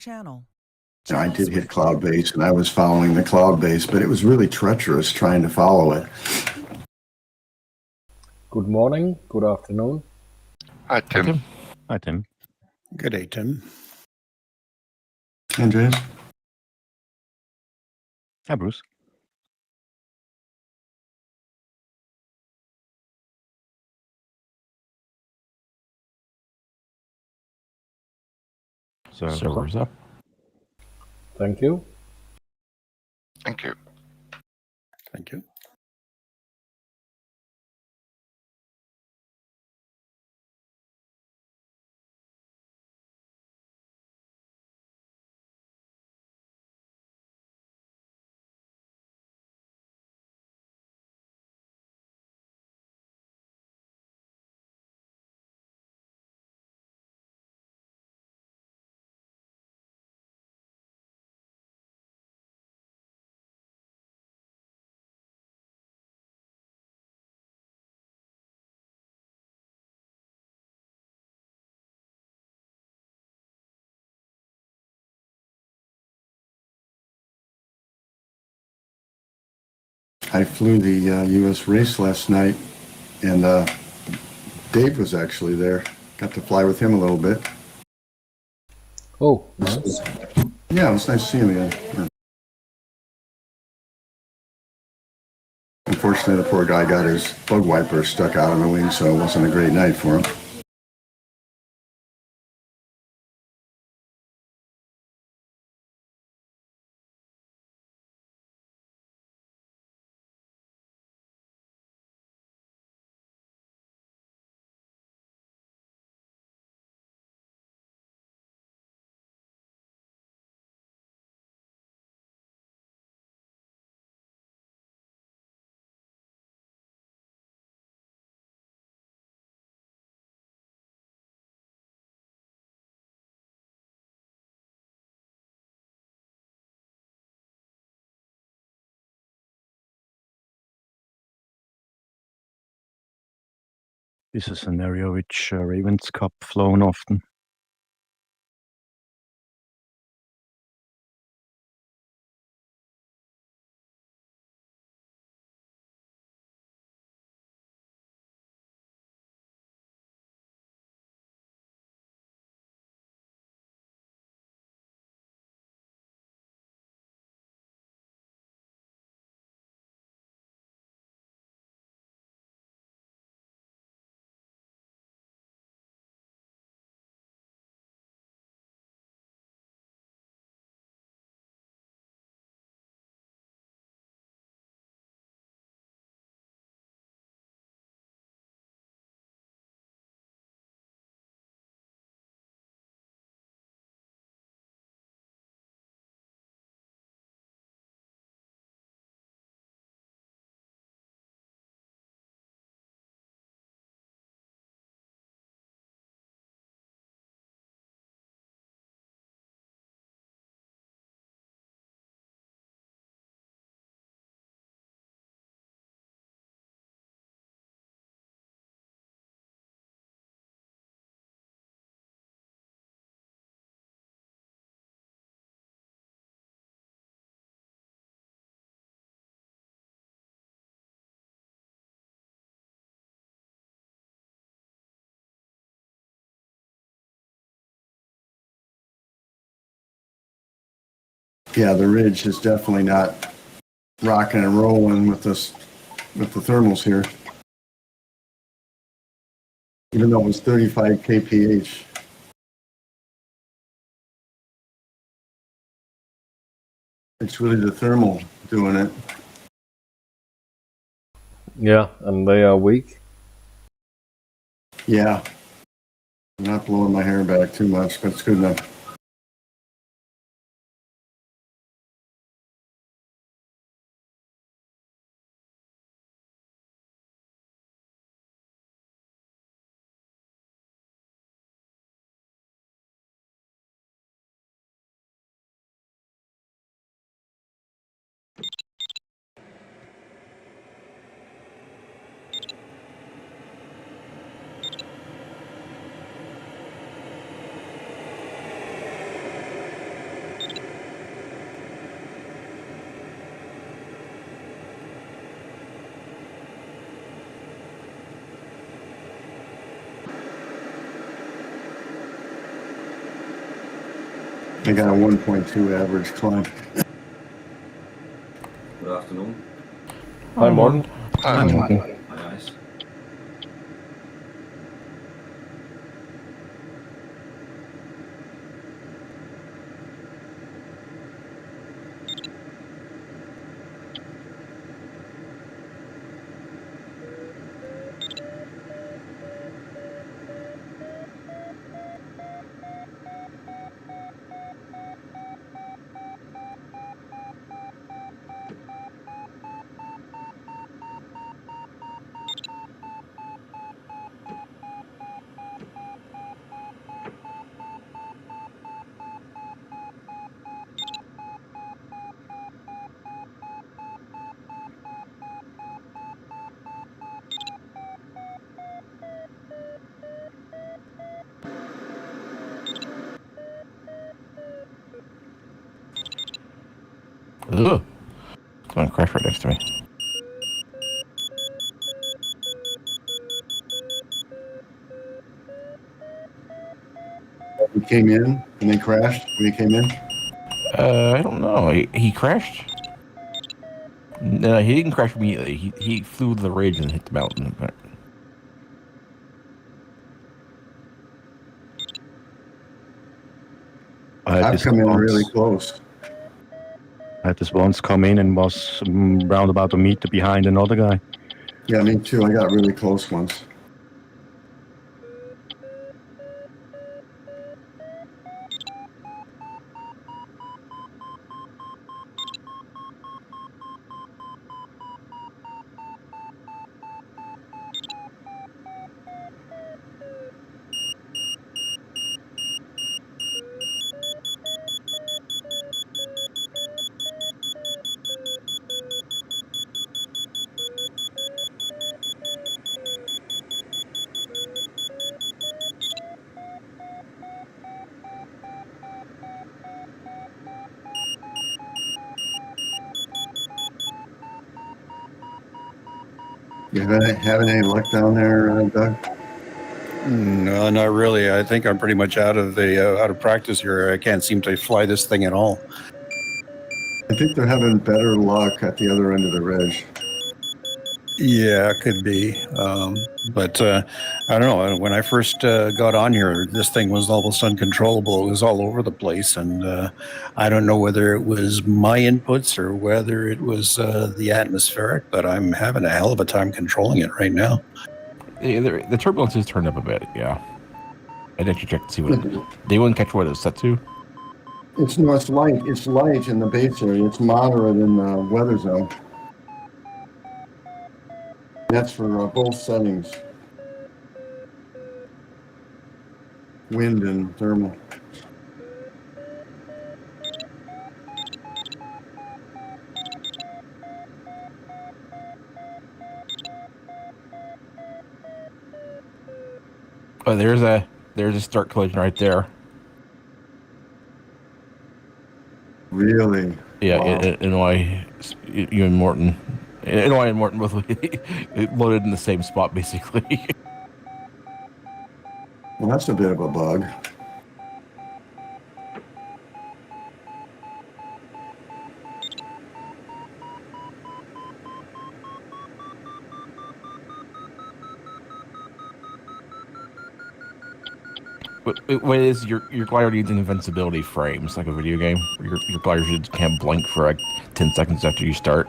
Channel. I did hit cloud base, and I was following the cloud base, but it was really treacherous trying to follow it. Good morning, good afternoon. Hi, Tim. Hi, Tim. Good day, Tim. Andreas? Hi, Bruce. Server's up. Thank you. Thank you. Thank you. I flew the U.S. race last night, and Dave was actually there. Got to fly with him a little bit. Oh, nice. Yeah, it was nice to see him again. Yeah. Unfortunately, the poor guy got his bug wiper stuck out on the wing, so it wasn't a great night for him. This is an area which Ravens Cup flown often. Yeah, the ridge is definitely not rocking and rolling with us, with the thermals here. Even though it was 35 kph. It's really the thermal doing it. Yeah, and they are weak. Yeah. I'm not blowing my hair back too much, but it's good enough. I got a 1.2 average climb. Good afternoon. Hi, Morten. Hi. Morten. Hi, guys. Ugh. It's going to crash right next to me. We came in and they crashed when he came in. I don't know. He crashed? No, he didn't crash immediately. He flew to the ridge and hit the mountain. But I had I've this come in really once. close. I had this once come in and was round about a meter behind another guy. Yeah, me too. I got really close once. You having any luck down there, Doug? No, not really. I think I'm pretty much out of practice here. I can't seem to fly this thing at all. I think they're having better luck at the other end of the ridge. Yeah, could be. But I don't know. When I first got on here, this thing was almost uncontrollable. It was all over the place, and I don't know whether it was my inputs or whether it was the atmospheric. But I'm having a hell of a time controlling it right now. the turbulence is turned up a bit, yeah. I'd actually check to see what... They wouldn't catch what it was set to? It's no, it's light. It's light in the base area. It's moderate in the weather zone. That's for both settings, wind and thermal. Oh, there's a start collision right there. Really? Yeah, Wow. Illinois, you and Morton. Illinois and Morton both loaded in the same spot, basically. Well, that's a bit of a bug. What is your glider needs invincibility frames, like a video game? Your glider can't blink for like 10 seconds after you start.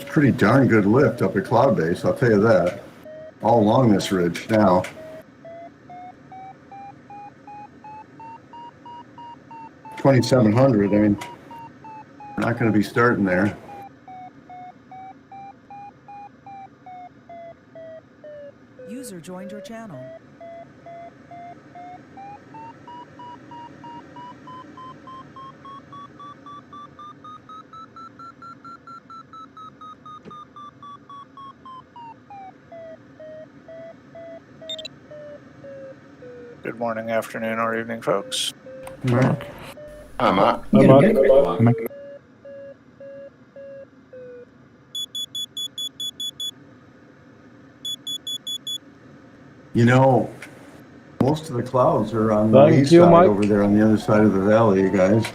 pretty darn good lift up at Cloud Base, I'll tell you that. All along this ridge now. $2,700, I mean, we're not going to be starting there. User joined your channel. Good morning, afternoon, or evening, folks. Mark. Hi, Mark. Hi, Mark. You know, most of the clouds are on the Thank east you, side Mike. over there on the other side of the valley, you guys.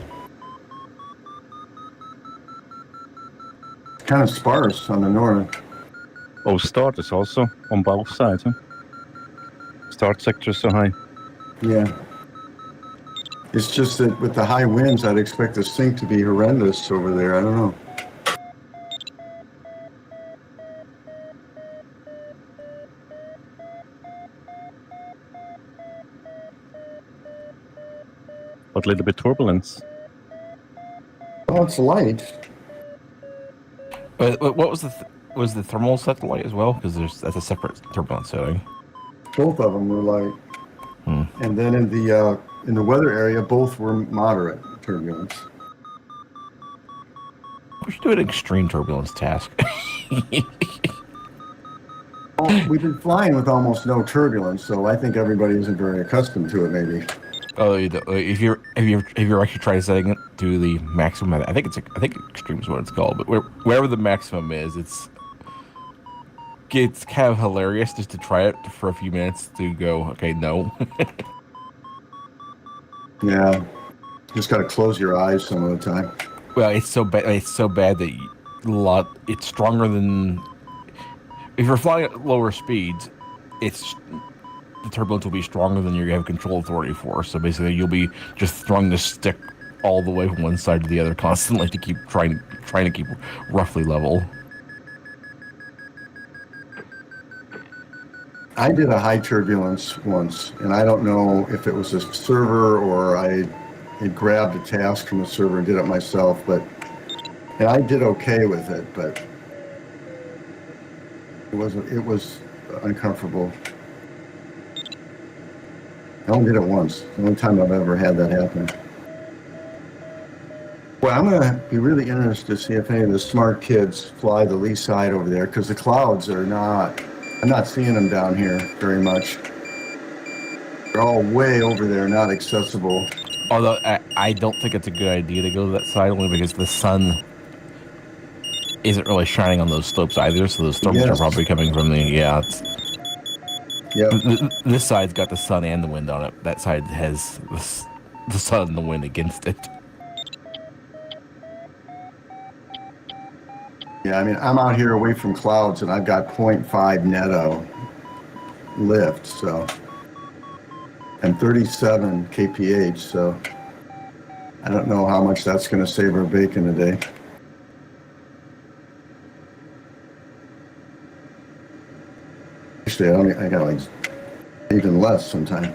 It's kind of sparse on the north. Oh, start is also on both sides. Huh? Start sector is so high. Yeah. It's just that with the high winds, I'd expect the sink to be horrendous over there. I don't know. But a little bit turbulence. Oh, it's light. What was was the thermal set light as well? Because that's a separate turbulence setting. Both of them were light. And then in the weather area, both were moderate turbulence. We should do an extreme turbulence task. Well, we've been flying with almost no turbulence, so I think everybody isn't very accustomed to it, maybe. Oh, if you're actually trying setting it to the maximum, I think extreme is what it's called. But wherever the maximum is, it's kind of hilarious just to try it for a few minutes to go, okay, no. Yeah. Just got to close your eyes some of the time. Well, it's so bad. It's so bad that it's stronger than if you're flying at lower speeds. The turbulence will be stronger than you have control authority for. So basically, you'll be just throwing the stick all the way from one side to the other constantly to keep trying to keep roughly level. I did a high turbulence once, and I don't know if it was a server or I had grabbed a task from the server and did it myself, and I did okay with it, but it was uncomfortable. I only did it once. The only time I've ever had that happen. Well, I'm going to be really interested to see if any of the smart kids fly the lee side over there, because the clouds are not, I'm not seeing them down here very much. They're all way over there, not accessible. Although I don't think it's a good idea to go to that side, only because the sun isn't really shining on those slopes either, so those thermals are probably coming from this side's got the sun and the wind on it. That side has the sun and the wind against it. Yeah, I mean, I'm out here away from clouds, and I've got 0.5 netto lift, so, and 37 kph, so I don't know how much that's going to save our bacon today. Actually, I got like even less sometime.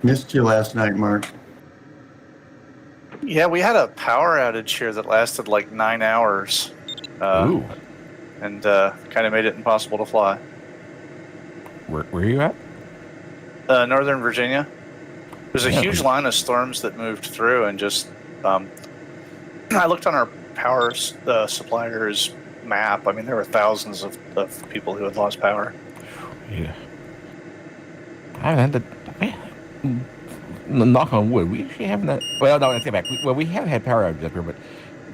Missed you last night, Mark. Yeah, we had a power outage here that lasted like 9 hours. Ooh. And kind of made it impossible to fly. Where are you at? Northern Virginia. There's a huge line of storms that moved through, and just I looked on our power supplier's map. I mean, there were thousands of people who had lost power. Yeah. I haven't had knock on wood. We actually haven't. Well, no, I take it back. We have had power outages up here, but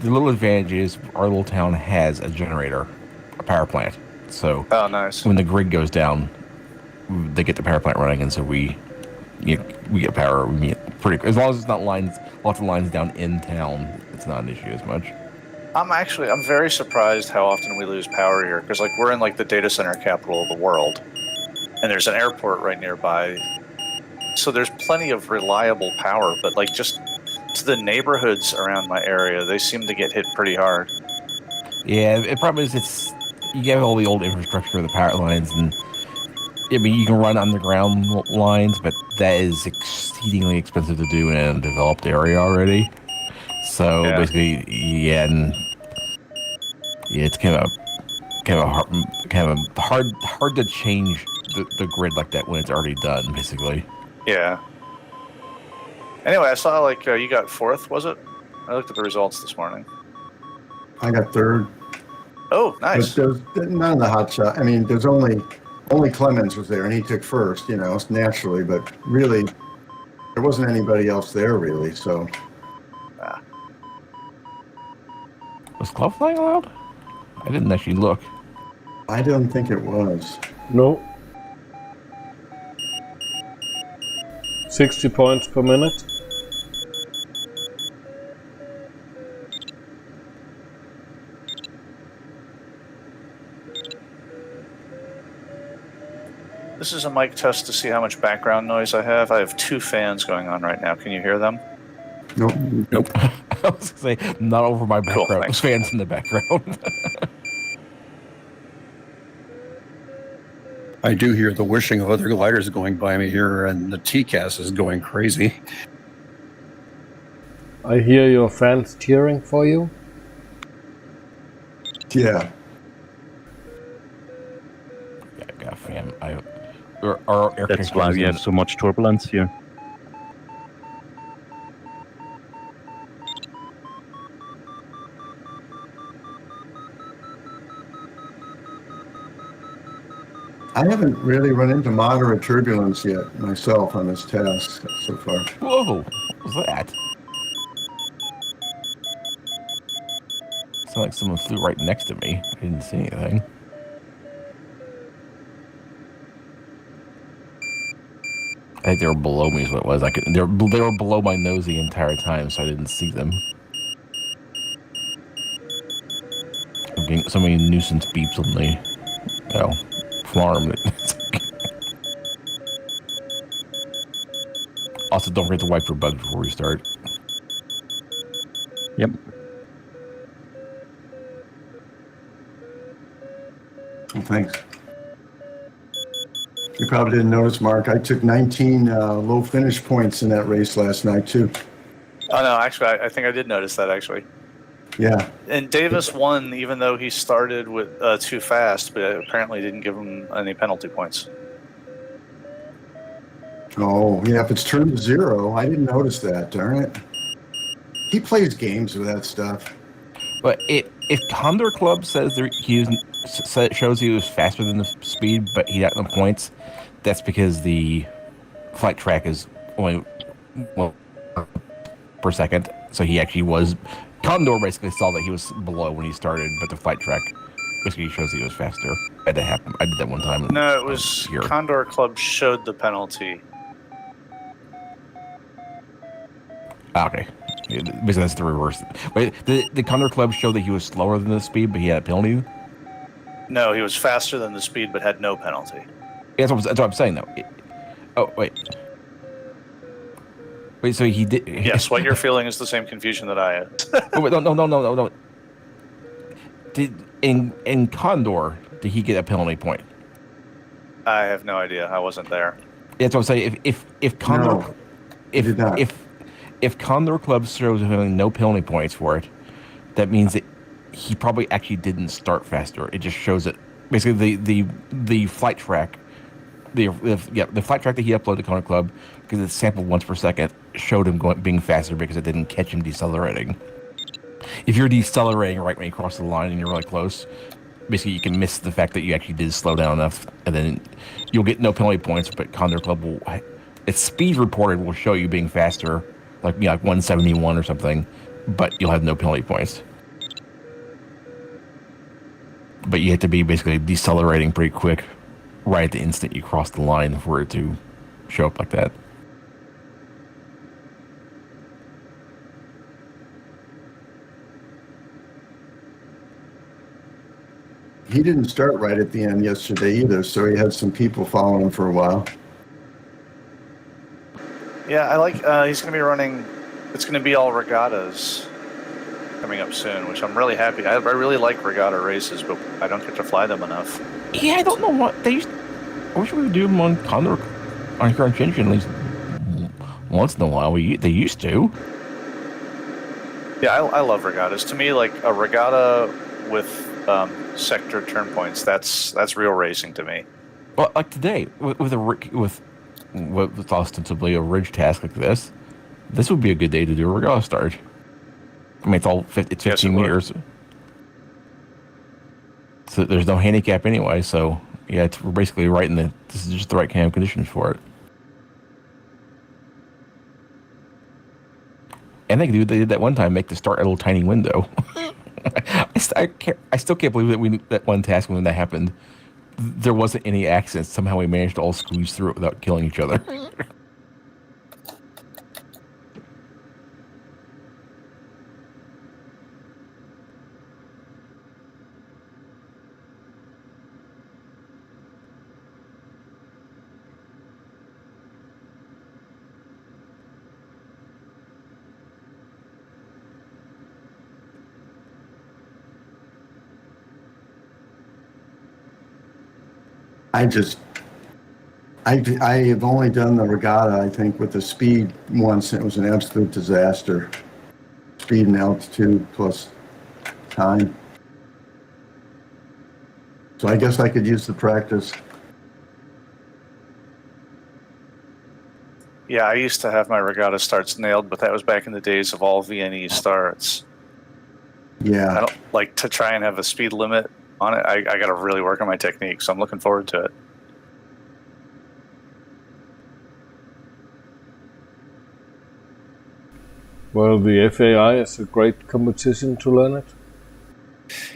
the little advantage is our little town has a generator, a power plant. So Oh, nice. when the grid goes down, they get the power plant running, and so we get power. We get pretty as long as it's not lots of lines down in town. It's not an issue as much. I'm very surprised how often we lose power here, because like we're in like the data center capital of the world, and there's an airport right nearby, so there's plenty of reliable power. But like just to the neighborhoods around my area, they seem to get hit pretty hard. Yeah, the problem is you get all the old infrastructure of the power lines, and I mean you can run underground lines, but that is exceedingly expensive to do in a developed area already. So Yeah. basically, it's kind of hard to change the grid like that when it's already done, basically. Yeah. Anyway, I saw like you got 4th, was it? I looked at the results this morning. I got 3rd. Oh, nice. But there's none of the hot shot. I mean, there's only Clemens was there, and he took 1st, naturally. But really, there wasn't anybody else there, really. So Was club flying allowed? I didn't actually look. I don't think it was. No. 60 points per minute. This is a mic test to see how much background noise I have. I have 2 fans going on right now. Can you hear them? Nope. Nope. I was gonna say not over my Cool, background. thanks. Fans in the background. I do hear the whooshing of other gliders going by me here, and the TCAS is going crazy. I hear your fans cheering for you. Yeah. Yeah, I got a fan. Our air That's why we have so much turbulence here. I haven't really run into moderate turbulence yet myself on this task so far. Whoa! What was that? Sounded like someone flew right next to me. I didn't see anything. I think they were below me is what it was. They were below my nose the entire time, so I didn't see them. I'm getting so many nuisance beeps on the farm. Also, don't forget to wipe your bugs before we start. Yep. Oh, thanks. You probably didn't notice, Mark. I took 19 low finish points in that race last night, too. Oh no, actually, I think I did notice that actually. Yeah. And Davis won even though he started with too fast, but apparently didn't give him any penalty points. Oh, yeah. If it's turned to 0, I didn't notice that. Darn it. He plays games with that stuff. But if Condor Club says shows he was faster than the speed, but he got no points, that's because the flight track is only per second. So he actually was. Condor basically saw that he was below when he started, but the flight track basically shows he was faster. I did that one time. No, it was here. Condor Club showed the penalty. Okay. Because that's the reverse. Wait, the Condor Club showed that he was slower than the speed, but he had a penalty? No, he was faster than the speed, but had no penalty. Yeah, that's what I'm saying, though. Oh, wait. Wait, so he did... Yes, what you're feeling is the same confusion that I had. Oh, wait, no. In Condor, did he get a penalty point? I have no idea. I wasn't there. That's what I'm saying. If Condor... No, he did not. If Condor Club shows him no penalty points for it, that means that he probably actually didn't start faster. It just shows that basically the flight track, the flight track that he uploaded to Condor Club, because it's sampled once per second, showed him being faster because it didn't catch him decelerating. If you're decelerating right when you cross the line and you're really close, basically you can miss the fact that you actually did slow down enough, and then you'll get no penalty points. But Condor Club will, its speed reported will show you being faster, like 171 or something, but you'll have no penalty points. but you have to be basically decelerating pretty quick right at the instant you cross the line for it to show up like that. He didn't start right at the end yesterday either, so he had some people following him for a while. Yeah, I like. He's going to be running. It's going to be all regattas coming up soon, which I'm really happy. I really like regatta races, but I don't get to fly them enough. Yeah, I don't know what they used. I wish we would do them on Condor, on Tchin Tchin at least once in a while. They used to. Yeah, I love regattas. To me, like a regatta with sector turn points, that's real racing to me. Well, like today with ostensibly a ridge task like this would be a good day to do a regatta start. I mean, it's 15 meters, so there's no handicap anyway. So yeah, we're basically right in this is just the right kind of conditions for it. And they did that one time, make the start a little tiny window. I still can't believe that one task when that happened, there wasn't any accidents. Somehow we managed to all squeeze through it without killing each other. I have only done the regatta, I think, with the speed once, and it was an absolute disaster. Speed and altitude plus time. So I guess I could use the practice. Yeah, I used to have my regatta starts nailed, but that was back in the days of all VNE starts. Yeah. I don't like to try and have a speed limit on it. I got to really work on my technique, so I'm looking forward to it. Well, the FAI is a great competition to learn it.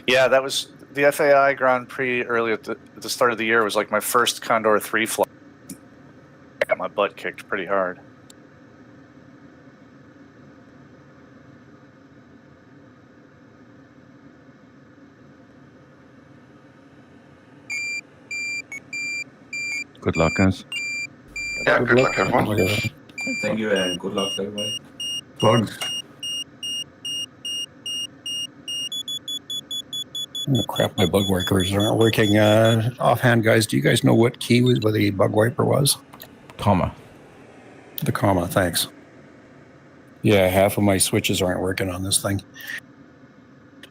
Yeah, that was the FAI Grand Prix early at the start of the year was like my first Condor3 flight. I got my butt kicked pretty hard. Good luck, guys. Yeah, good luck, everyone. Thank you and good luck, everybody. Bugs. Oh, crap, my bug wipers aren't working. Offhand, guys, do you guys know what key was where the bug wiper was? Comma. The comma, thanks. Yeah, half of my switches aren't working on this thing.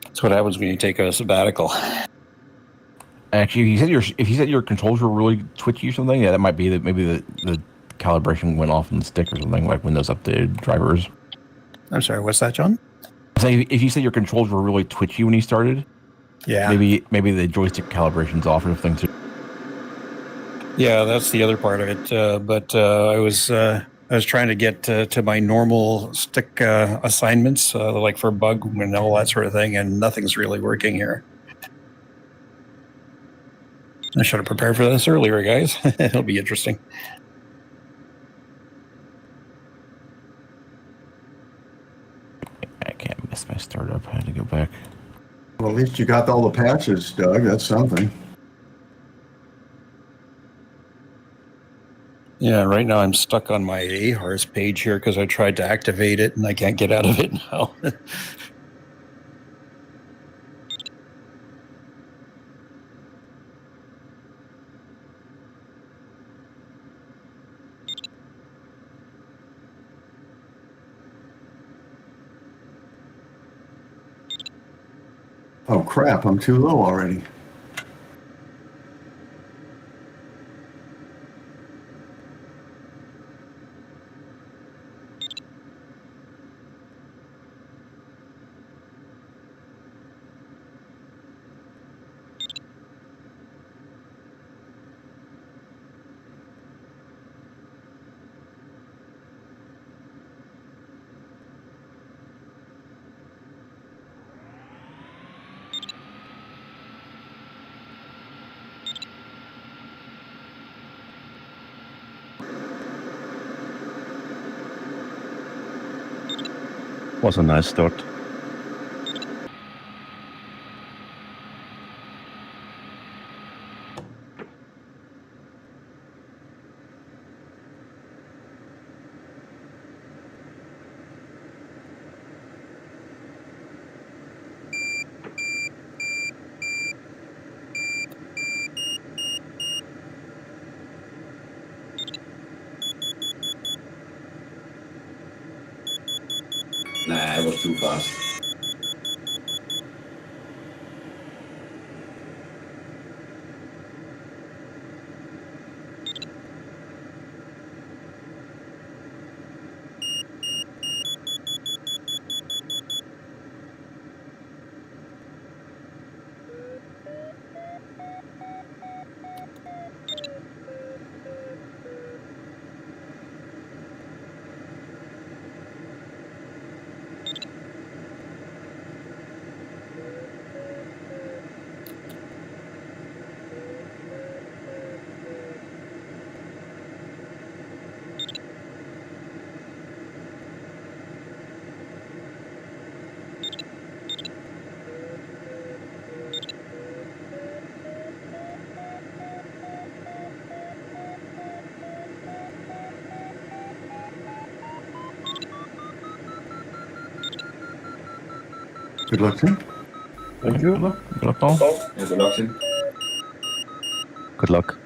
That's what happens when you take a sabbatical. Actually, if you said your controls were really twitchy or something, yeah, that might be that maybe the calibration went off on the stick or something, like Windows updated drivers. I'm sorry, what's that, John? So if you said your controls were really twitchy when you started, Yeah. maybe the joystick calibration's off or something too. Yeah, that's the other part of it. But I was trying to get to my normal stick assignments, like for bug and all that sort of thing, and nothing's really working here. I should have prepared for this earlier, guys. It'll be interesting. I can't miss my startup. I had to go back. Well, at least you got all the patches, Doug. That's something. Yeah, right now I'm stuck on my AHARS page here because I tried to activate it and I can't get out of it now. Oh, crap. I'm too low already. Was a nice start. Nah, it was too fast. Good luck, Tim. Thank you. Good luck, Paul. Yeah, good luck, Tim. Good luck.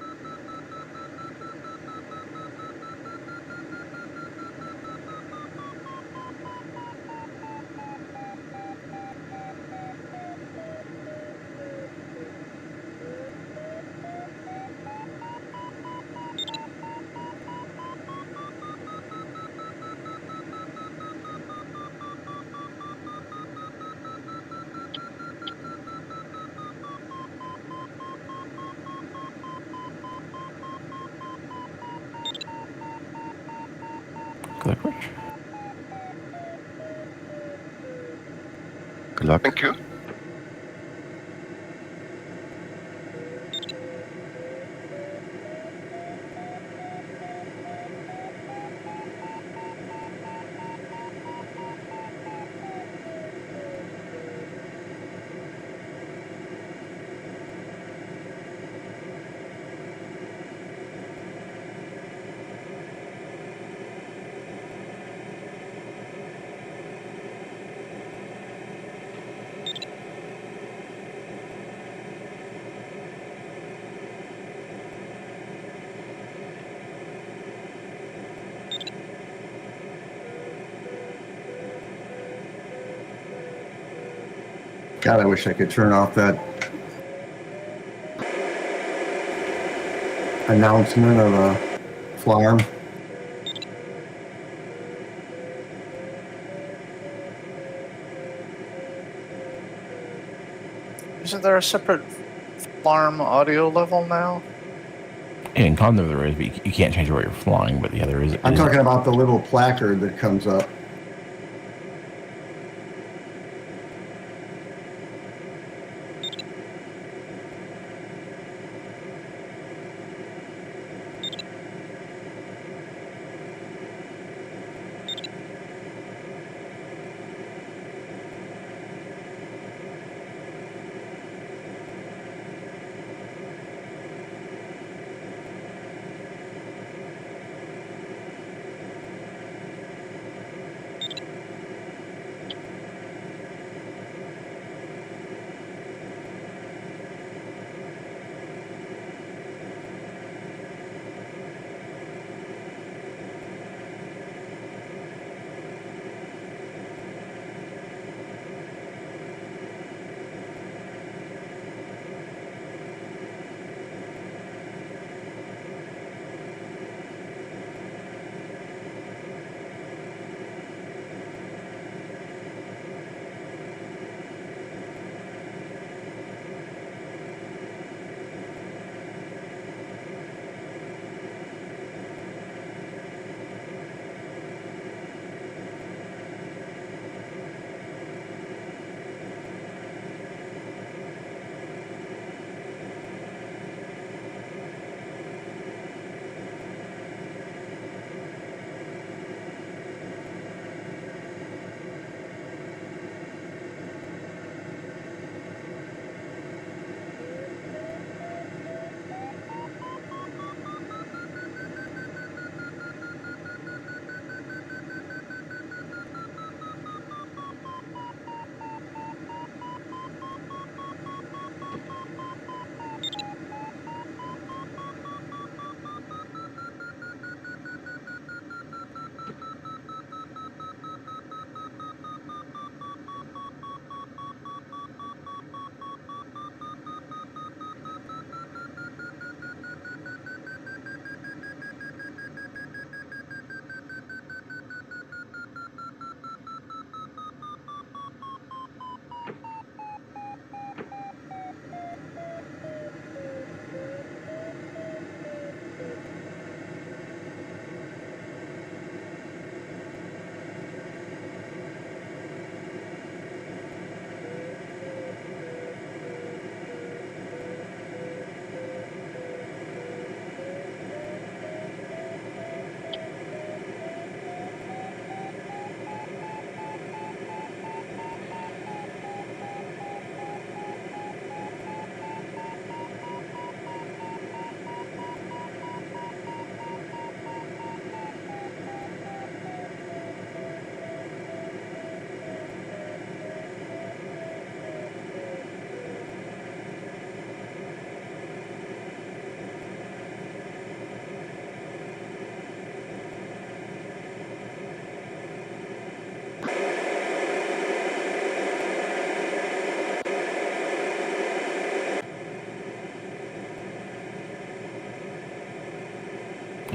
Good luck, Rich. Good luck. Thank you. God, I wish I could turn off that announcement of a farm. Isn't there a separate farm audio level now? In Condor there is, but you can't change where you're flying. But yeah, there is. I'm talking about the little placard that comes up.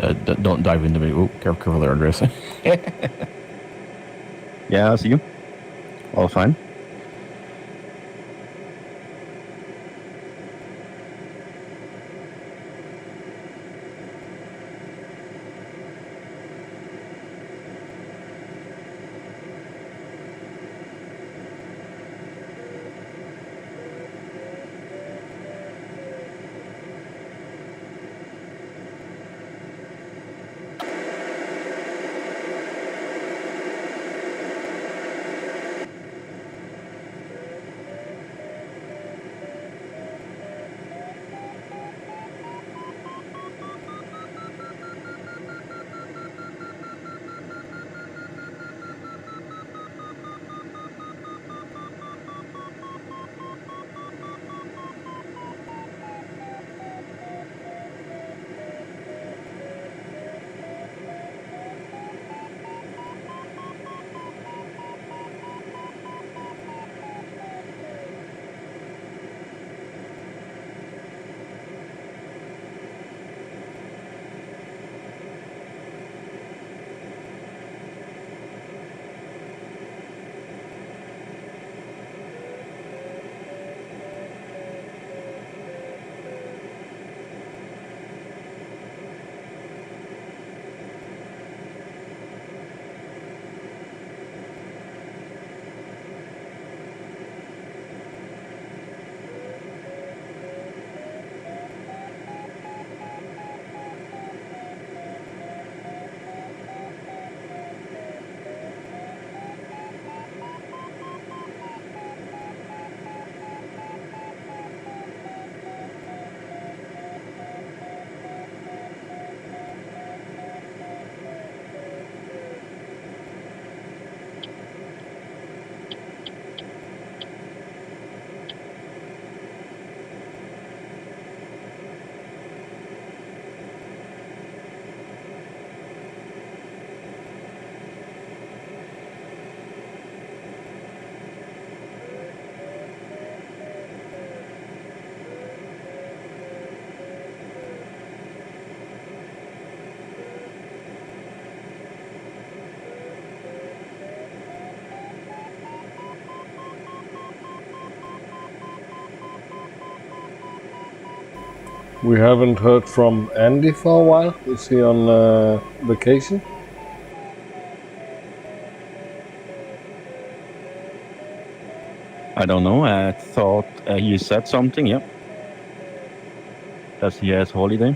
Don't dive into me. Oh, careful there, Andres. Yeah, I see you. All fine. We haven't heard from Andy for a while. Is he on vacation? I don't know. I thought he said something. Yep. Does he has holiday?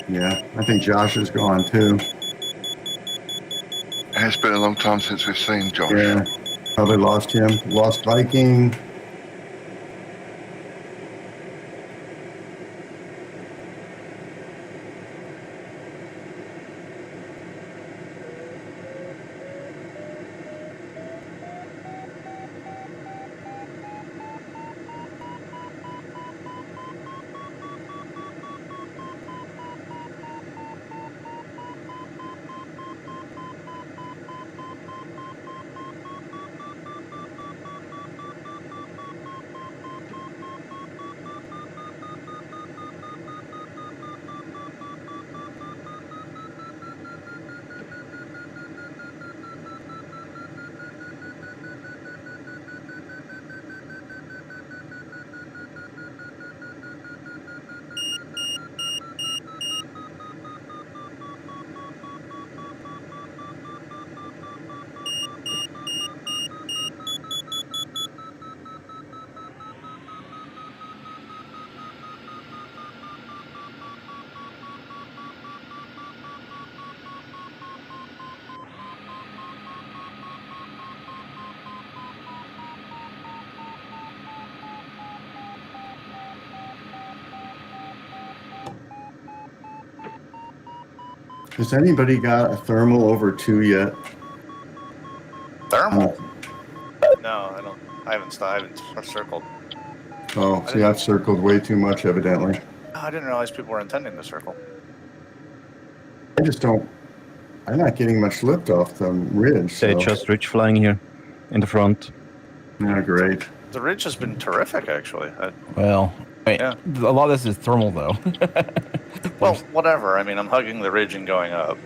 Yeah, I think Josh is gone too. It's been a long time since we've seen Josh. Yeah, probably lost him. Lost Viking. Has anybody got a thermal over 2 yet? Thermal? No, I don't. I haven't circled. Oh, see, I've circled way too much, evidently. I didn't realize people were intending to circle. I just don't. I'm not getting much lift off the ridge. They So. just ridge flying here in the front. Yeah, great. The ridge has been terrific, actually. Well, Yeah. a lot of this is thermal, though. Well, whatever. I mean, I'm hugging the ridge and going up.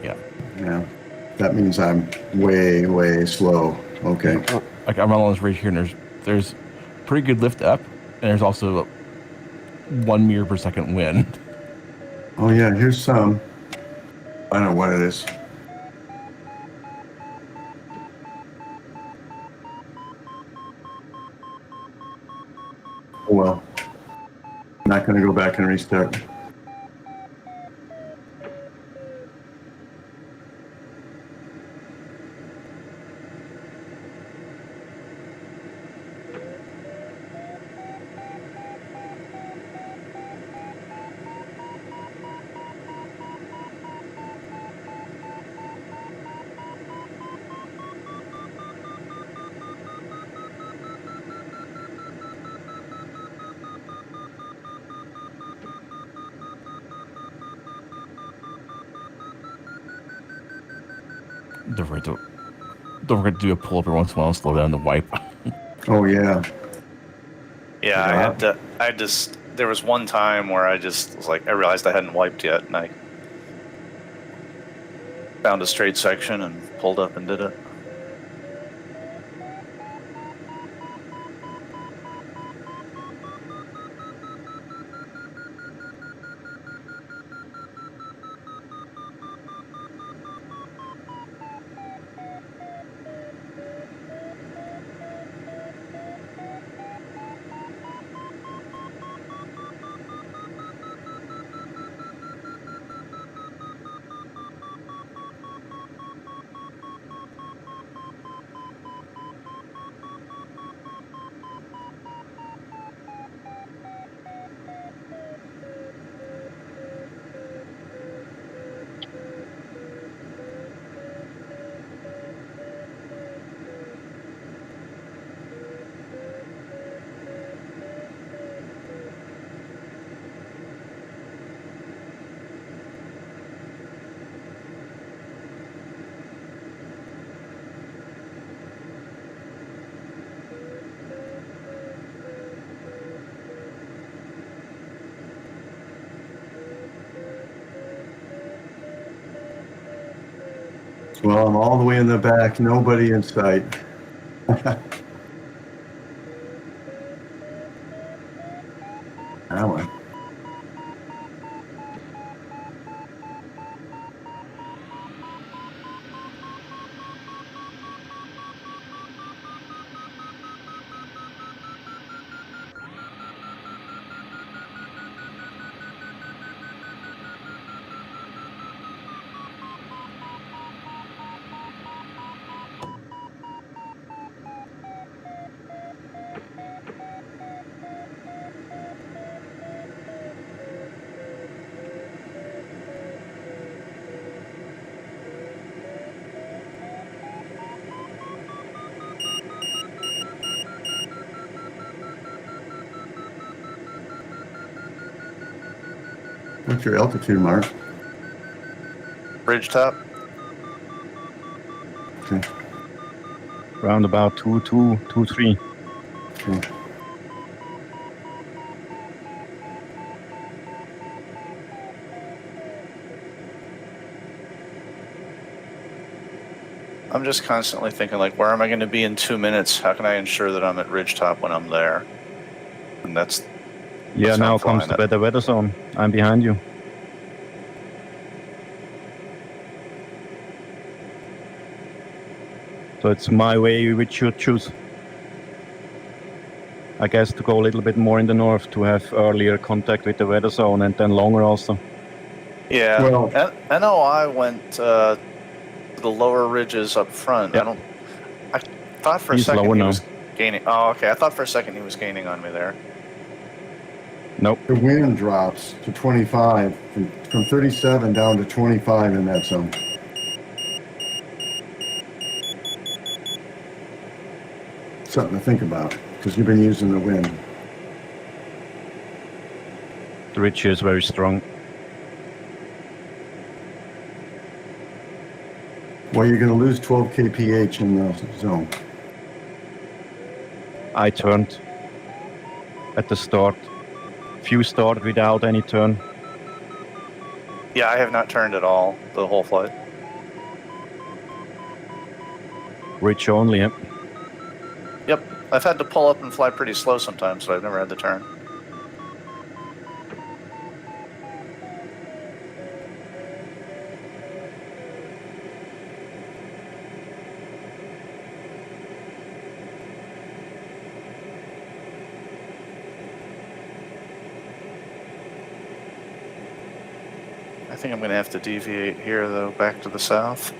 Yeah. Yeah. That means I'm way, way slow. Okay. Like I'm on this ridge here, and there's pretty good lift up, and there's also 1 meter per second wind. Oh, yeah, here's some. I don't know what it is. Oh, well. I'm not going to go back and restart. Don't forget to do a pull up every once in a while and slow down the wipe. Oh, yeah. Yeah, there was one time where I just was like, I realized I hadn't wiped yet, and I found a straight section and pulled up and did it. Well, I'm all the way in the back, nobody in sight. That one. What's your altitude, Mark? Ridge top. Okay. Round about 2.3. Okay. I'm just constantly thinking, like, where am I going to be in 2 minutes? How can I ensure that I'm at ridge top when I'm there? And that's Yeah, how now I'm comes flying the it. better weather zone. I'm behind you. So it's my way we should choose. I guess to go a little bit more in the north to have earlier contact with the weather zone and then longer also. Yeah. Well- NOI went the lower ridges up front. Yeah. I thought for a He's second lower he now. was gaining. Oh, okay. I thought for a second he was gaining on me there. Nope. The wind drops to 25, from 37 down to 25 in that zone. Something to think about, because you've been using the wind. The ridge here is very strong. Well, you're going to lose 12 kph in the zone. I turned at the start. Few started without any turn. Yeah, I have not turned at all the whole flight. Ridge only, yeah. Yep, I've had to pull up and fly pretty slow sometimes, so I've never had to turn. I think I'm going to have to deviate here, though, back to the south.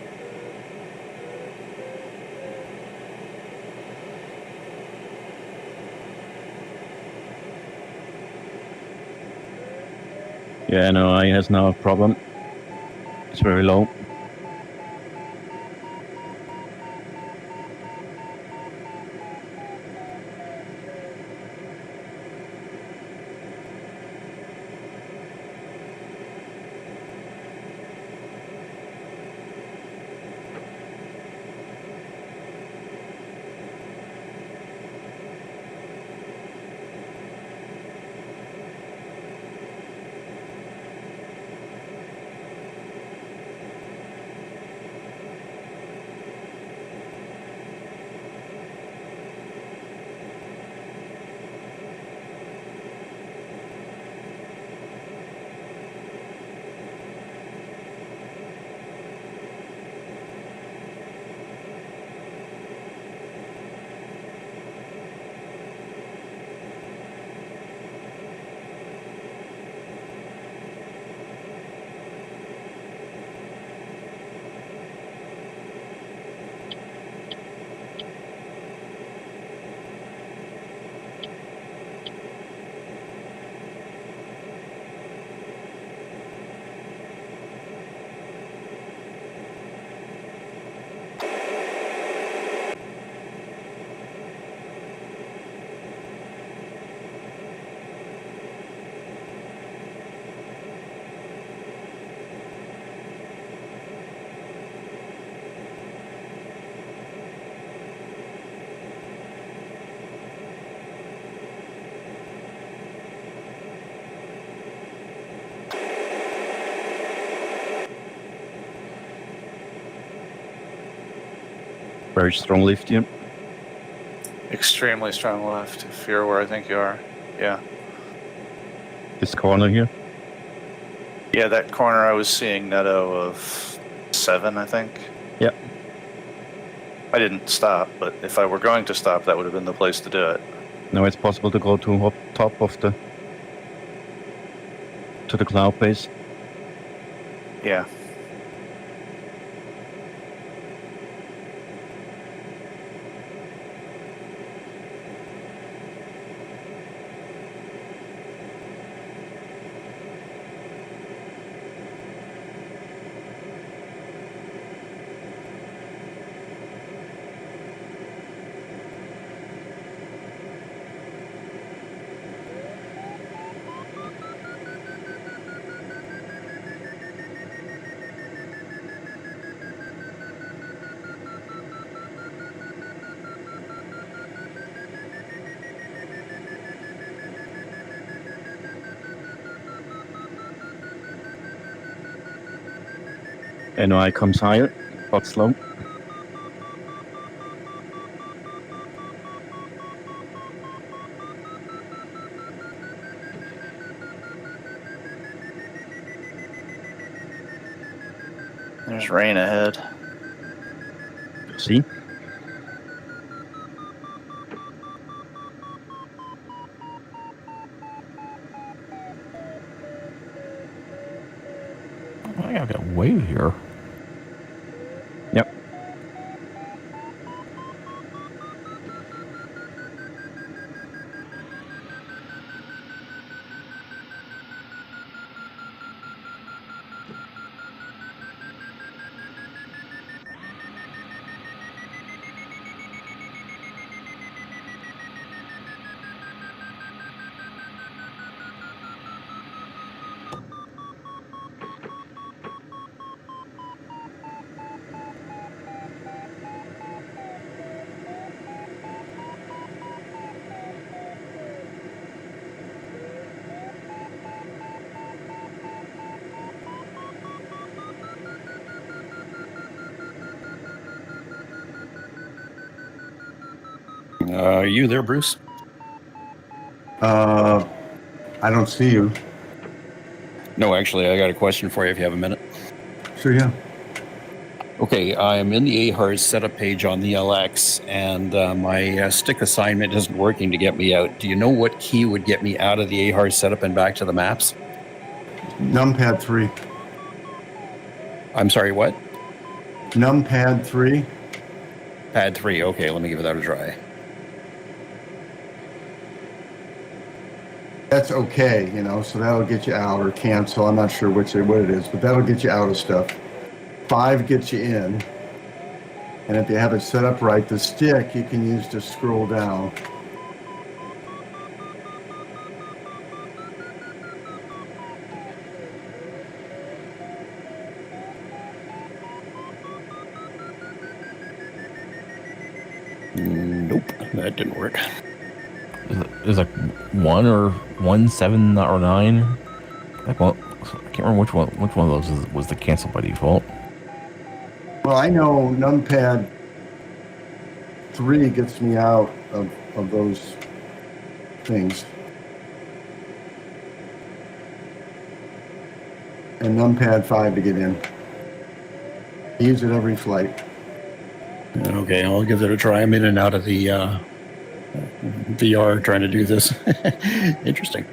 Yeah, no, I has now a problem. It's very low. Very strong lift here. Extremely strong left, if you're where I think you are. Yeah. This corner here. Yeah, that corner I was seeing netto of 7, I think. Yep. I didn't stop, but if I were going to stop, that would have been the place to do it. Now it's possible to go to top of the cloud base. Yeah. NOI comes higher, but slow. There's rain ahead. See? I gotta get wave here. Yep. Are you there, Bruce? I don't see you. No, actually, I got a question for you if you have a minute. Sure, yeah. Okay, I'm in the AHARS setup page on the LX, and my stick assignment isn't working to get me out. Do you know what key would get me out of the AHARS setup and back to the maps? Numpad 3. I'm sorry, what? Numpad 3. Pad 3. Okay, let me give that a try. That's okay, you know, so that'll get you out, or cancel. I'm not sure what it is, but that'll get you out of stuff. 5 gets you in. And if you have it set up right, the stick you can use to scroll down. Nope, that didn't work. There's like 1 or 1, 7 or 9. Like, well, I can't remember which one of those was the cancel by default. Well, I know Numpad 3 gets me out of those things. And Numpad 5 to get in. I use it every flight. Okay, I'll give it a try. I'm in and out of the VR trying to do this. Interesting.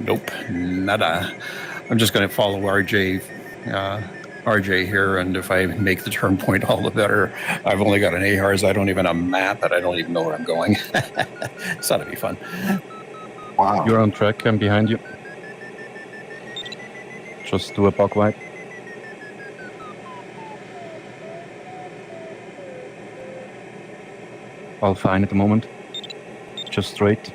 Nope, nada. I'm just going to follow RJ here, and if I make the turn point, all the better. I've only got an AHARS. I don't even have a map, and I don't even know where I'm going. So that'll be fun. Wow. You're on track. I'm behind you. Just do a buck wide. All fine at the moment. Just straight.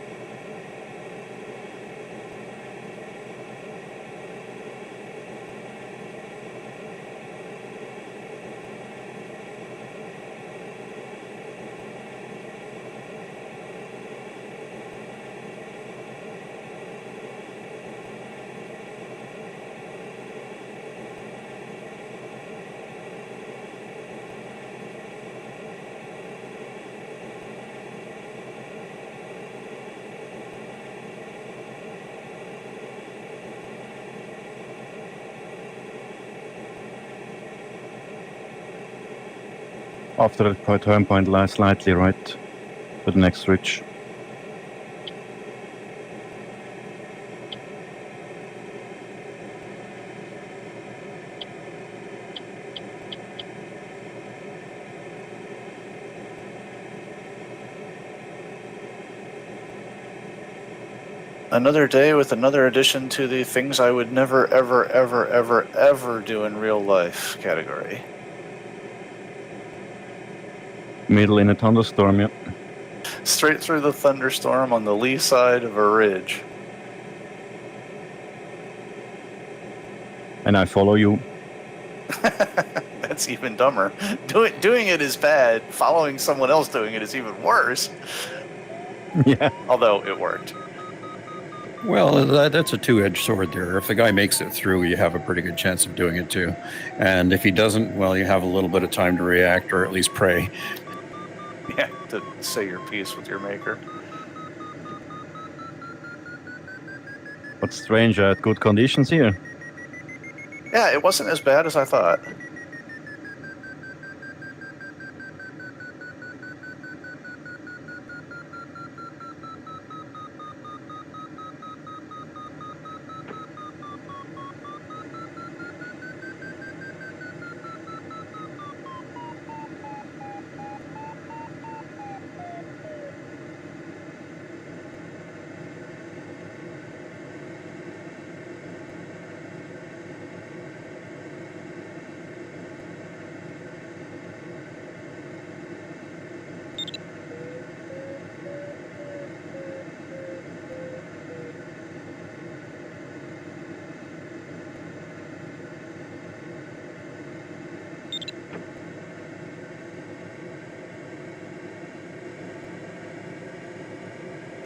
After the turn point, lie slightly right for the next ridge. Another day with another addition to the things I would never, ever, ever, ever, ever do in real life category. Middle in a thunderstorm, yeah. Straight through the thunderstorm on the lee side of a ridge. And I follow you. That's even dumber. Doing it is bad. Following someone else doing it is even worse. Yeah. Although it worked. Well, that's a two-edged sword there. If the guy makes it through, you have a pretty good chance of doing it too. And if he doesn't, well, you have a little bit of time to react, or at least pray. Yeah, to say your piece with your maker. But strange, I had good conditions here. Yeah, it wasn't as bad as I thought.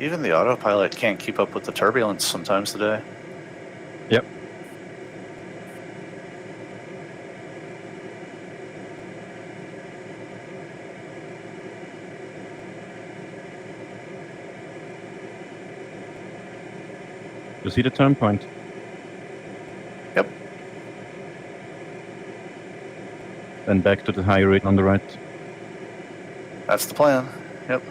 Even the autopilot can't keep up with the turbulence sometimes today. Yep. You see the turn point? Yep. Then back to the high rate on the right. That's the plan. Yep.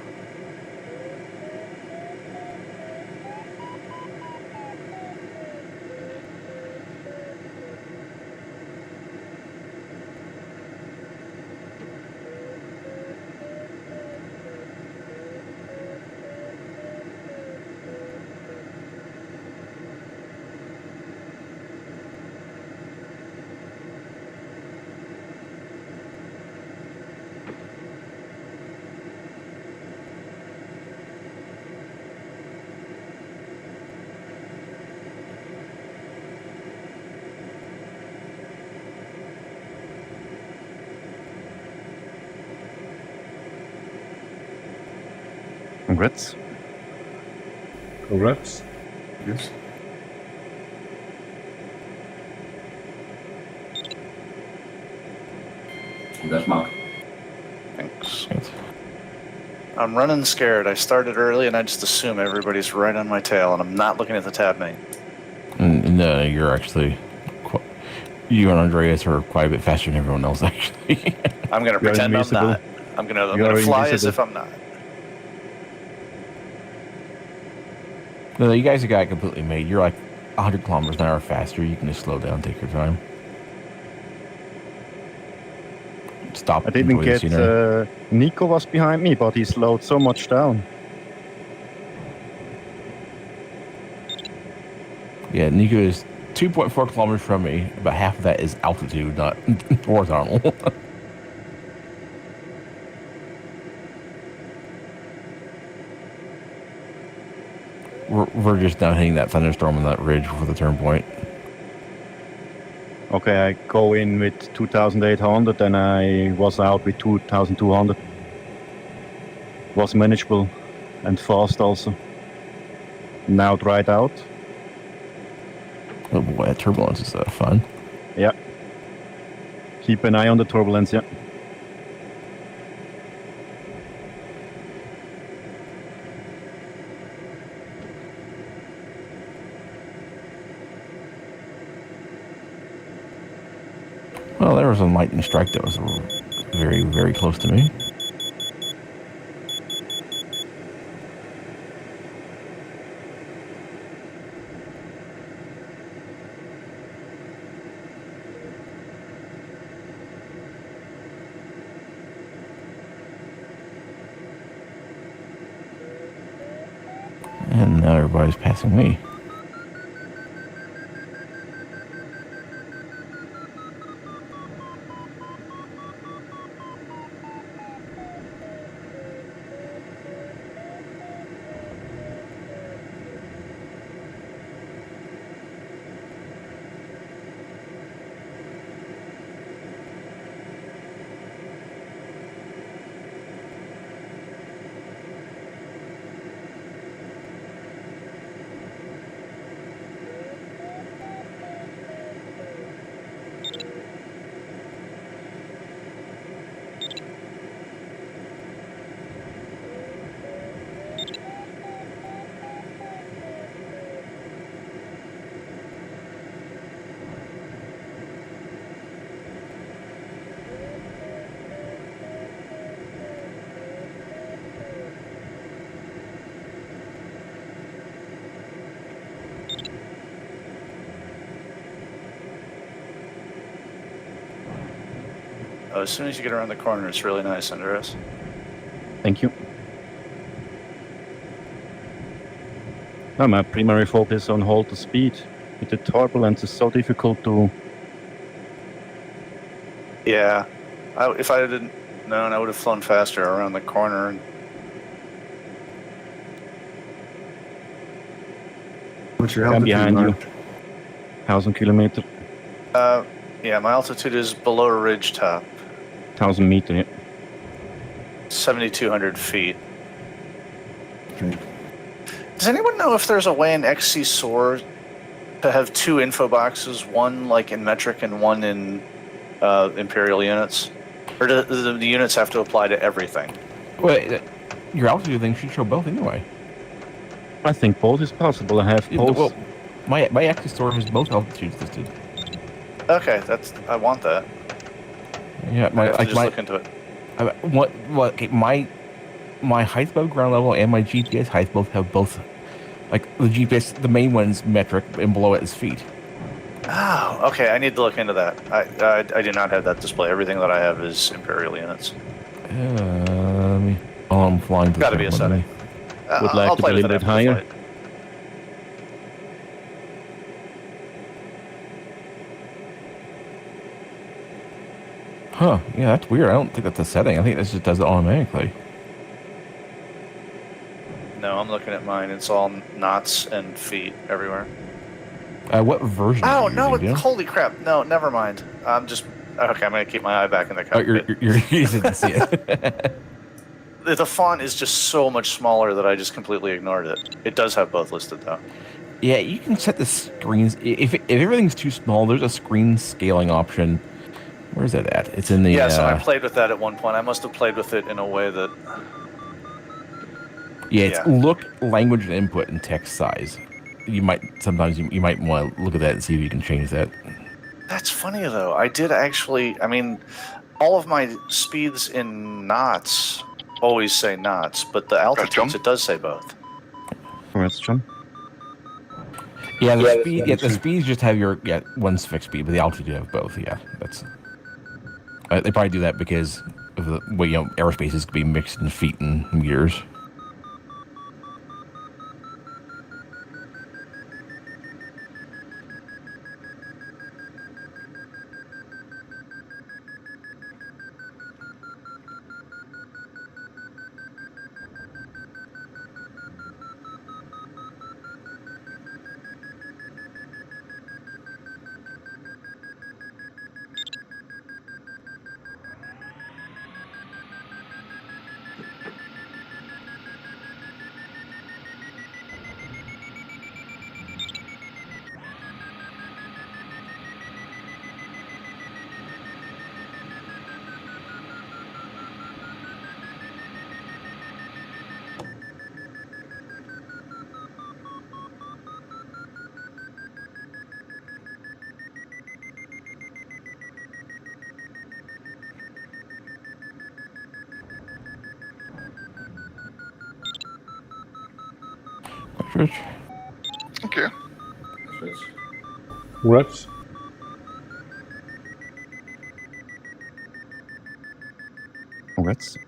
Congrats. Congrats. Yes. That's Mark. Thanks. I'm running scared. I started early and I just assume everybody's right on my tail, and I'm not looking at the tab mate. No, you're actually... You and Andreas are quite a bit faster than everyone else, actually. I'm going to pretend I'm invisible. not. I'm You gonna are fly as invisible. if I'm not. No, you guys have got it completely made. You're like 100 kilometers an hour faster. You can just slow down, take your time. Stop. I didn't enjoy the get... scenery. Nico was behind me, but he slowed so much down. Yeah, Nico is 2.4 kilometers from me. About half of that is altitude, not horizontal. We're just now hitting that thunderstorm on that ridge for the turn point. Okay, I go in with 2,800 and I was out with 2,200. Was manageable and fast also. Now dried out. Oh boy, that turbulence is fun. Yeah. Keep an eye on the turbulence, yeah. Well, there was a lightning strike that was very, very close to me. And now everybody's passing me. As soon as you get around the corner, it's really nice, Andreas. Thank you. No, my primary focus on hold the speed. With the turbulence, it's so difficult to... Yeah. If I didn't known, I would have flown faster around the corner. And What's your I'm altitude, behind you. Mark? 1,000 kilometers. yeah, my altitude is below a ridge top, 1,000 meters, yeah. 7,200 feet. Okay. Does anyone know if there's a way in XC Soar to have 2 info boxes, one like in metric and one in imperial units? Or do the units have to apply to everything? Well, your altitude thing should show both anyway. I think both is possible. I have Yeah, both. well, my Axis store has both altitudes listed. Okay, I want that. Yeah, I have to just look into it. Okay, my height above ground level and my GPS height both have both. Like the GPS, the main one's metric, and below it is feet. Oh, okay. I need to look into that. I do not have that display. Everything that I have is imperial units. I'm flying. Got to be a setting. Would like I'll to play be a with little it bit after the higher. flight. Huh? Yeah, that's weird. I don't think that's a setting. I think this just does it automatically. No, I'm looking at mine. It's all knots and feet everywhere. What version? Oh, are you no. using, Dale? Holy crap. No, never mind. I'm just... Okay, I'm going to keep my eye back in the Oh, cockpit. you're using to see it. The font is just so much smaller that I just completely ignored it. It does have both listed, though. Yeah, you can set the screens. If everything's too small, there's a screen scaling option. Where's that at? It's in the. Yeah, so I played with that at one point. I must have played with it in a way that... Yeah, it's yeah. look, language, and input, and text size. You might sometimes you might want to look at that and see if you can change that. That's funny, though. I did actually... I mean, all of my speeds in knots always say knots, but the altitudes, it does say both. Congrats, John. Yeah, the speeds just have your one's fixed speed, but the altitude you have both. Yeah, that's. They probably do that because of the way aerospace is being mixed in feet and meters. Rich. Okay. Rex? Congrats.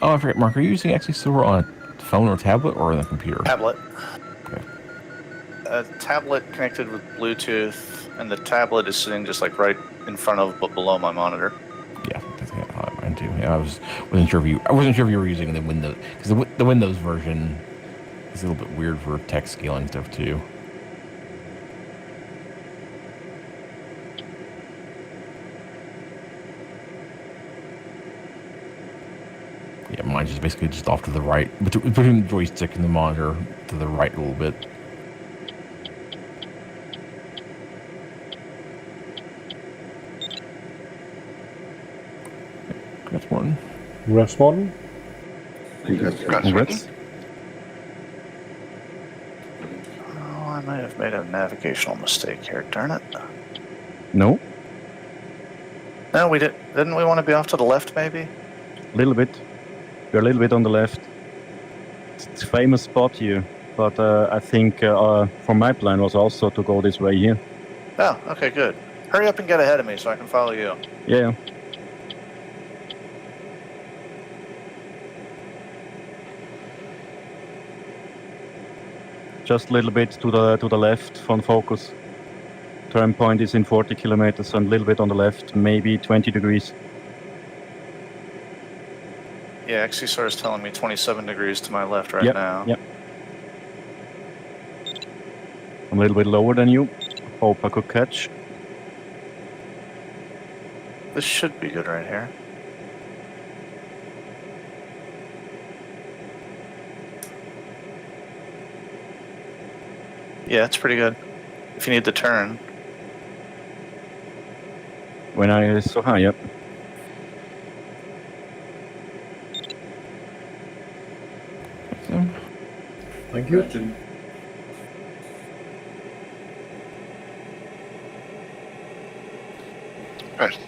Oh, I forget, Mark. Are you using Axis-Silver on a phone or tablet or on a computer? Tablet. Okay. A tablet connected with Bluetooth, and the tablet is sitting just like right in front of but below my monitor. Yeah, that's how mine too. Yeah, I wasn't sure if you were using the Windows, because the Windows version is a little bit weird for text scaling stuff too. Yeah, mine's just basically just off to the right, between the joystick and the monitor, to the right a little bit. That's one. Rasmussen? I think that's Congrats. Oh, I might have made a navigational mistake here. Darn it. No, No, we didn't we want to be off to the left, maybe? a little bit. We're a little bit on the left. It's a famous spot here, but I think for my plan was also to go this way here. Oh, okay, good. Hurry up and get ahead of me so I can follow you. Yeah. Just a little bit to the left from focus. Turn point is in 40 kilometers and a little bit on the left, maybe 20 degrees. Yeah, XCSR is telling me 27 degrees to my left right Yep, now. yep. I'm a little bit lower than you. Hope I could catch. This should be good right here. Yeah, it's pretty good. If you need to turn. When I so high, yep. Thank you. Gotcha. Right.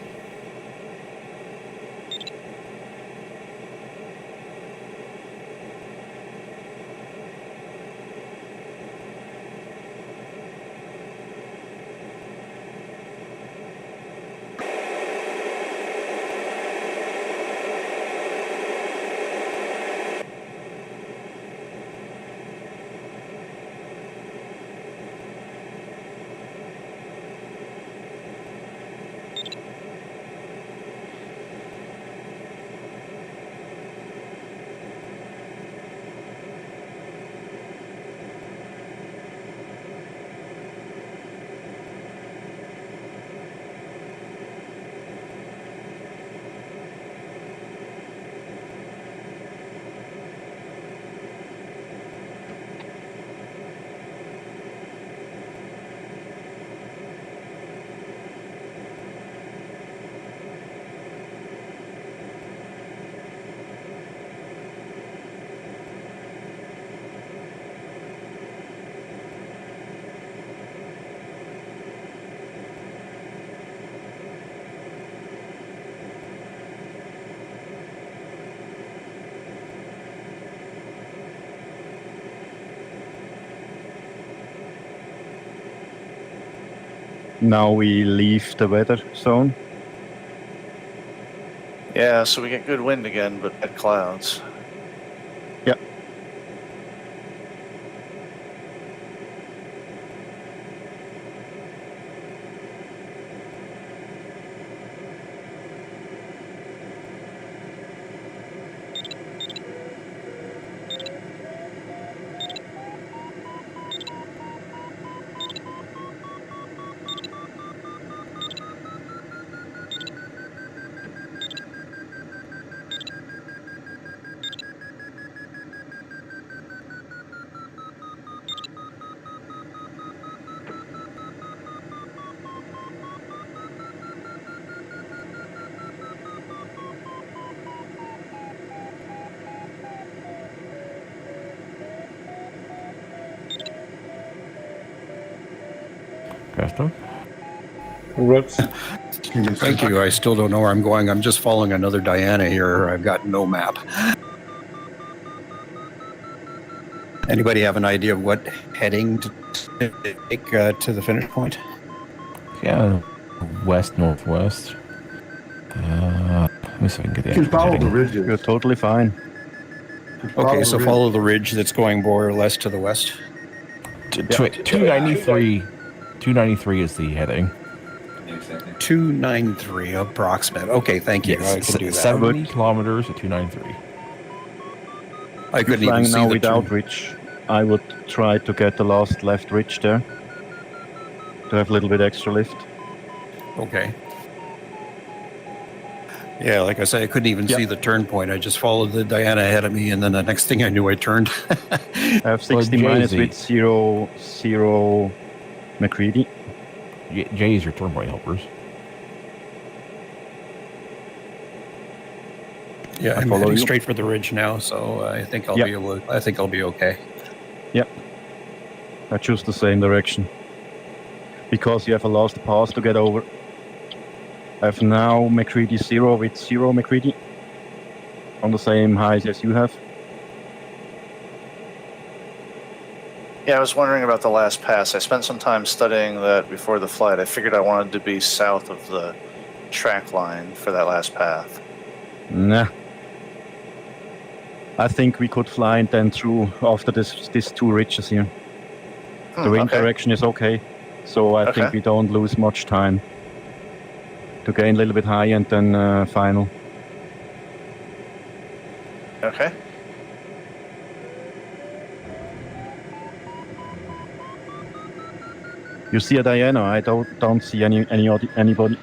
Now we leave the weather zone. Yeah, so we get good wind again, but bad clouds. Yep. Custom. Congrats. Thank you. I still don't know where I'm going. I'm just following another Diana here. I've got no map. Anybody have an idea of what heading to take to the finish point? Yeah, west northwest. Let me see if I can get the You can actual follow the heading. ridges. You're totally fine. Okay, so the follow the ridge that's going more or less to the west. 293. 293 is the heading. Exactly. 293 approximate. Okay, thank you. I can do that. 70 kilometers at 293. I couldn't even Flying see now the without turn. ridge. I would try to get the last left ridge there. To have a little bit extra lift. Okay. Yeah, like I say, I couldn't even see the turn point. I just followed the Diana ahead of me, and then the next thing I knew, I turned. I have 60 minus with 0 McCready. J is your turn point helpers. Yeah, I'm follow heading you. straight for the ridge now, so I think I'll Yeah. be able. I think I'll be okay. I choose the same direction. Because you have a last pass to get over. I have now McCready 0 with 0 McCready. On the same height as you have. Yeah, I was wondering about the last pass. I spent some time studying that before the flight. I figured I wanted to be south of the track line for that last path. Nah. I think we could fly and then through after these two ridges here. The wind okay. direction is okay. So I think Okay. we don't lose much time. To gain a little bit high and then final. Okay. You see a Diana? I don't see anybody.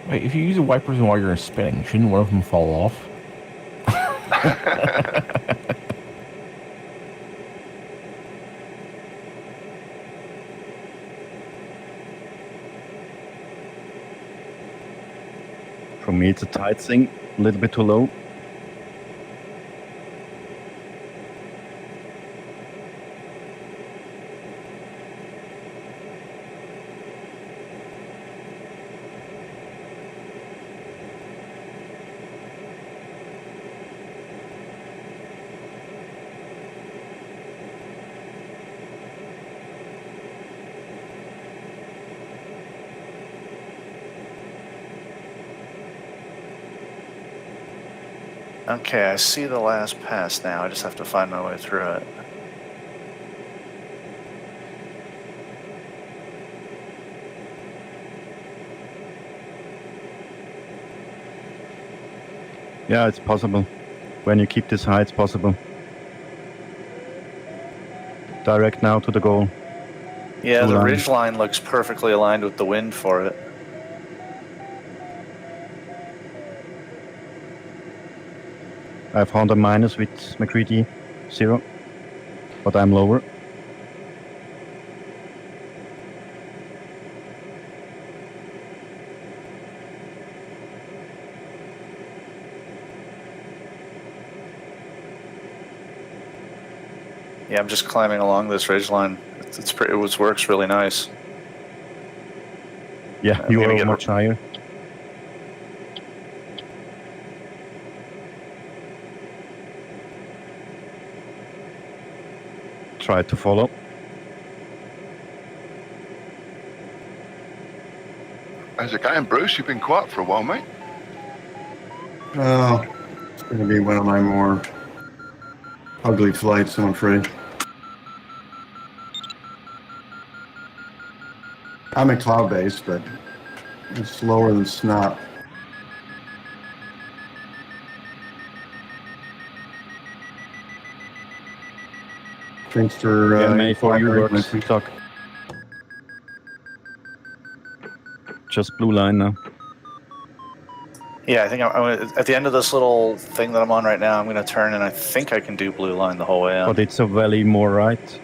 Wait, if you use the wipers while you're spinning, shouldn't one of them fall off? For me, it's a tight thing, a little bit too low. Okay, I see the last pass now. I just have to find my way through it. Yeah, it's possible. When you keep this high, it's possible. Direct now to the goal. Yeah, Blue the line. ridge line looks perfectly aligned with the wind for it. I have Honda minus with McCready 0, but I'm lower. Yeah, I'm just climbing along this ridge line. It's pretty. It works really nice. Yeah, I'm you gonna are get much higher. Try to follow. How's it going, Bruce? You've been quiet for a while, mate. Oh, it's going to be one of my more ugly flights, I'm afraid. I'm at cloud base, but it's slower than snot. Thanks for Yeah, May for you collaborating works. with me. Talk. Just blue line now. Yeah, I think I'm at the end of this little thing that I'm on right now. I'm going to turn, and I think I can do blue line the whole way out. But it's a valley more right.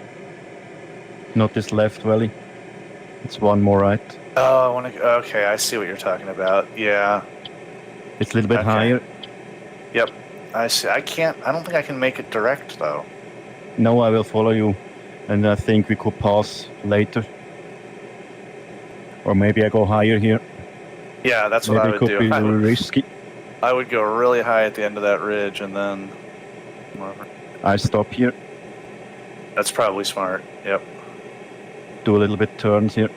Not this left valley. It's one more right. Oh, I want to. Okay, I see what you're talking about. Yeah. It's a little bit Okay. higher. Yep. I see. I can't. I don't think I can make it direct though. No, I will follow you, and I think we could pass later. Or maybe I go higher here. Yeah, that's what Maybe I it would could do. be risky. I would go really high at the end of that ridge and then whatever. I stop here, That's probably smart. Yep. do a little bit turns here.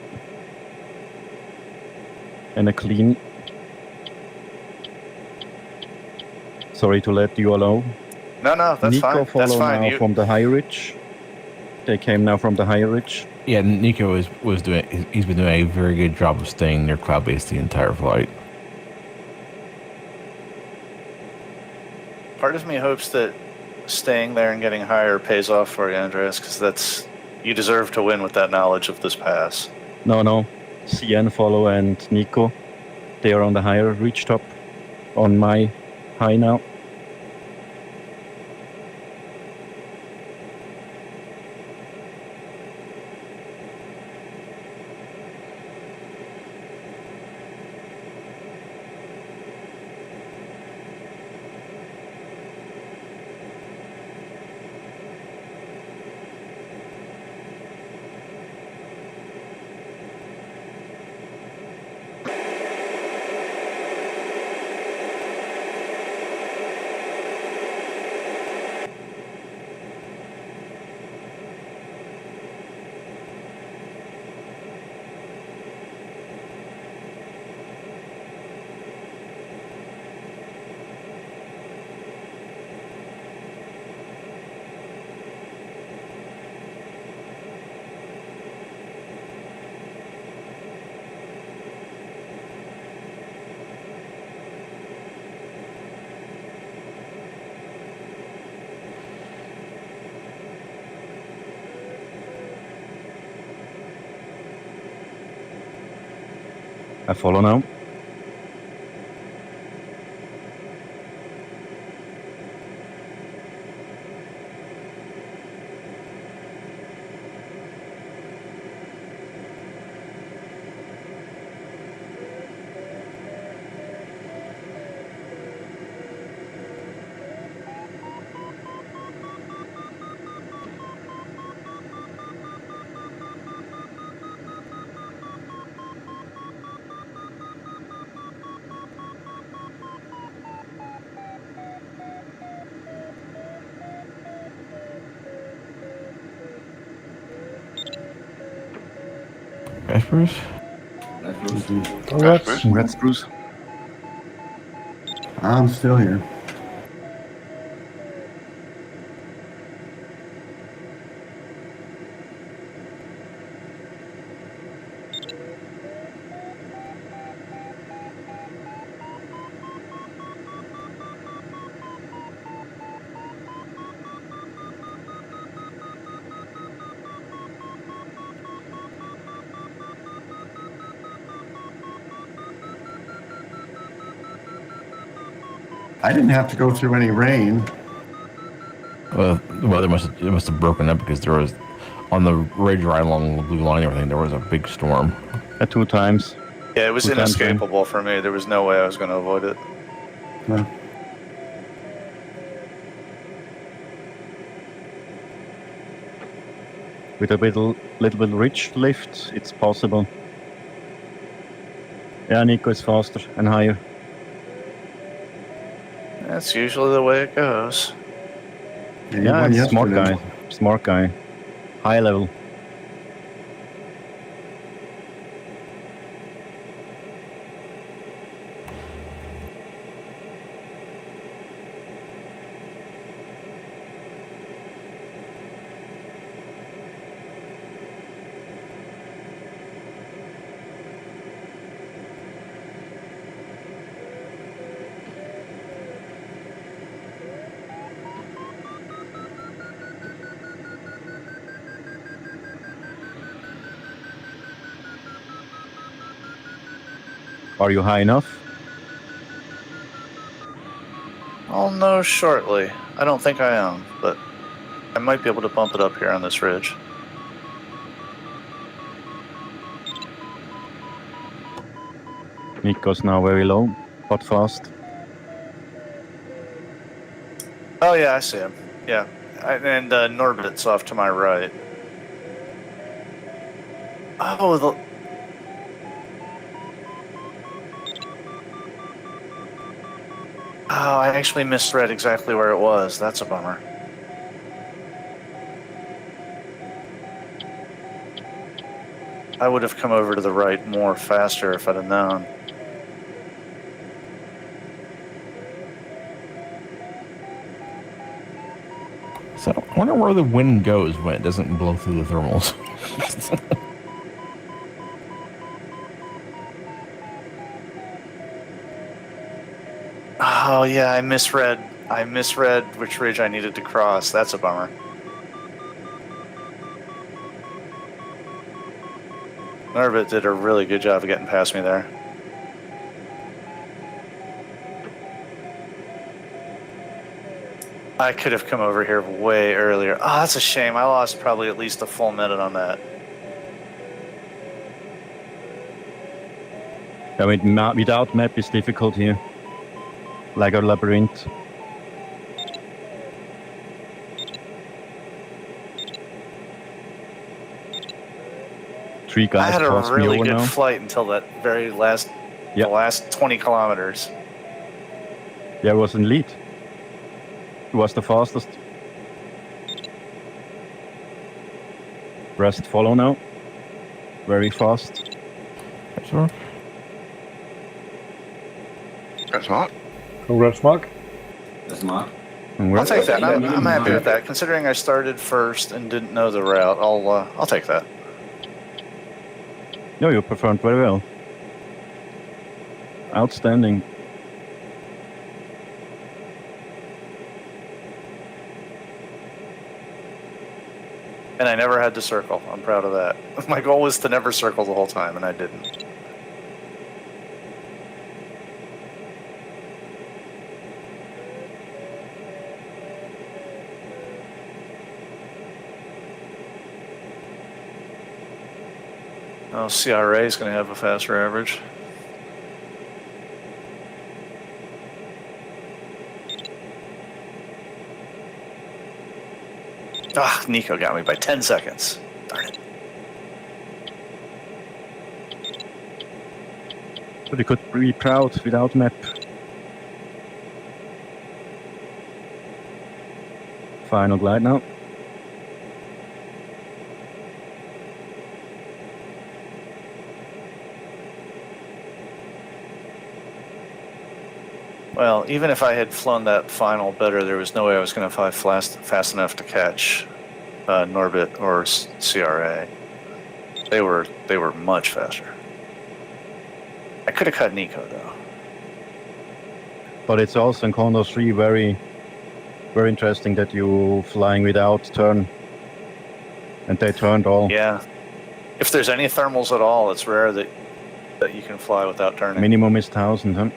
And a clean. Sorry to let you alone. No, that's Nico fine. follow That's fine. now from the high ridge. They came now from the high ridge. Yeah, Nico was doing. He's been doing a very good job of staying near cloud base the entire flight. Part of me hopes that staying there and getting higher pays off for you, Andreas, because you deserve to win with that knowledge of this pass. No. CN follow and Nico. They are on the higher ridge top. On my high now. I follow now. Yes, Bruce? Nice, Bruce. Congrats. Congrats, Bruce. I'm still here. I didn't have to go through any rain. Well, the weather must have broken up because there was on the ridge right along the blue line and everything. There was a big storm. 2 times. Yeah, it was Good times, inescapable for me. There was no way I was going to avoid it. No. With a little bit ridge lift, it's possible. Yeah, Nico is faster and higher. That's usually the way it goes. You Yeah, won it's smart yesterday. guy. Smart guy. High level. Are you high enough? I'll know shortly. I don't think I am, but I might be able to bump it up here on this ridge. Nico's now very low, but fast. Oh yeah, I see him. Yeah, and Norbit's off to my right. Oh, I actually misread exactly where it was. That's a bummer. I would have come over to the right more faster if I'd have known. So I wonder where the wind goes when it doesn't blow through the thermals. Oh yeah, I misread which ridge I needed to cross. That's a bummer. Norbit did a really good job of getting past me there. I could have come over here way earlier. Oh, that's a shame. I lost probably at least a full minute on that. I mean, without map is difficult here. Like a labyrinth. Three guys I had a passed me really over good now. flight until that very last, Yep. the last 20 kilometers. Yeah, I was in lead. It was the fastest. Rest follow now. Very fast. Sure. That's Mark. Congrats, Mark. That's Mark. And I'll take that. Yeah, I'm happy yeah. with that. Considering I started first and didn't know the route, I'll take that. No, you performed very well. Outstanding. And I never had to circle. I'm proud of that. My goal was to never circle the whole time, and I didn't. Oh, CRA is going to have a faster average. Ah, Nico got me by 10 seconds. Darn it. But you could be proud without map. Final glide now. Well, even if I had flown that final better, there was no way I was going to fly fast enough to catch Norbit or CRA. They were much faster. I could have cut Nico though. But it's also in Condor3 very, very interesting that you flying without turn. And they turned all. Yeah. If there's any thermals at all, it's rare that you can fly without turning. Minimum is 1,000, huh?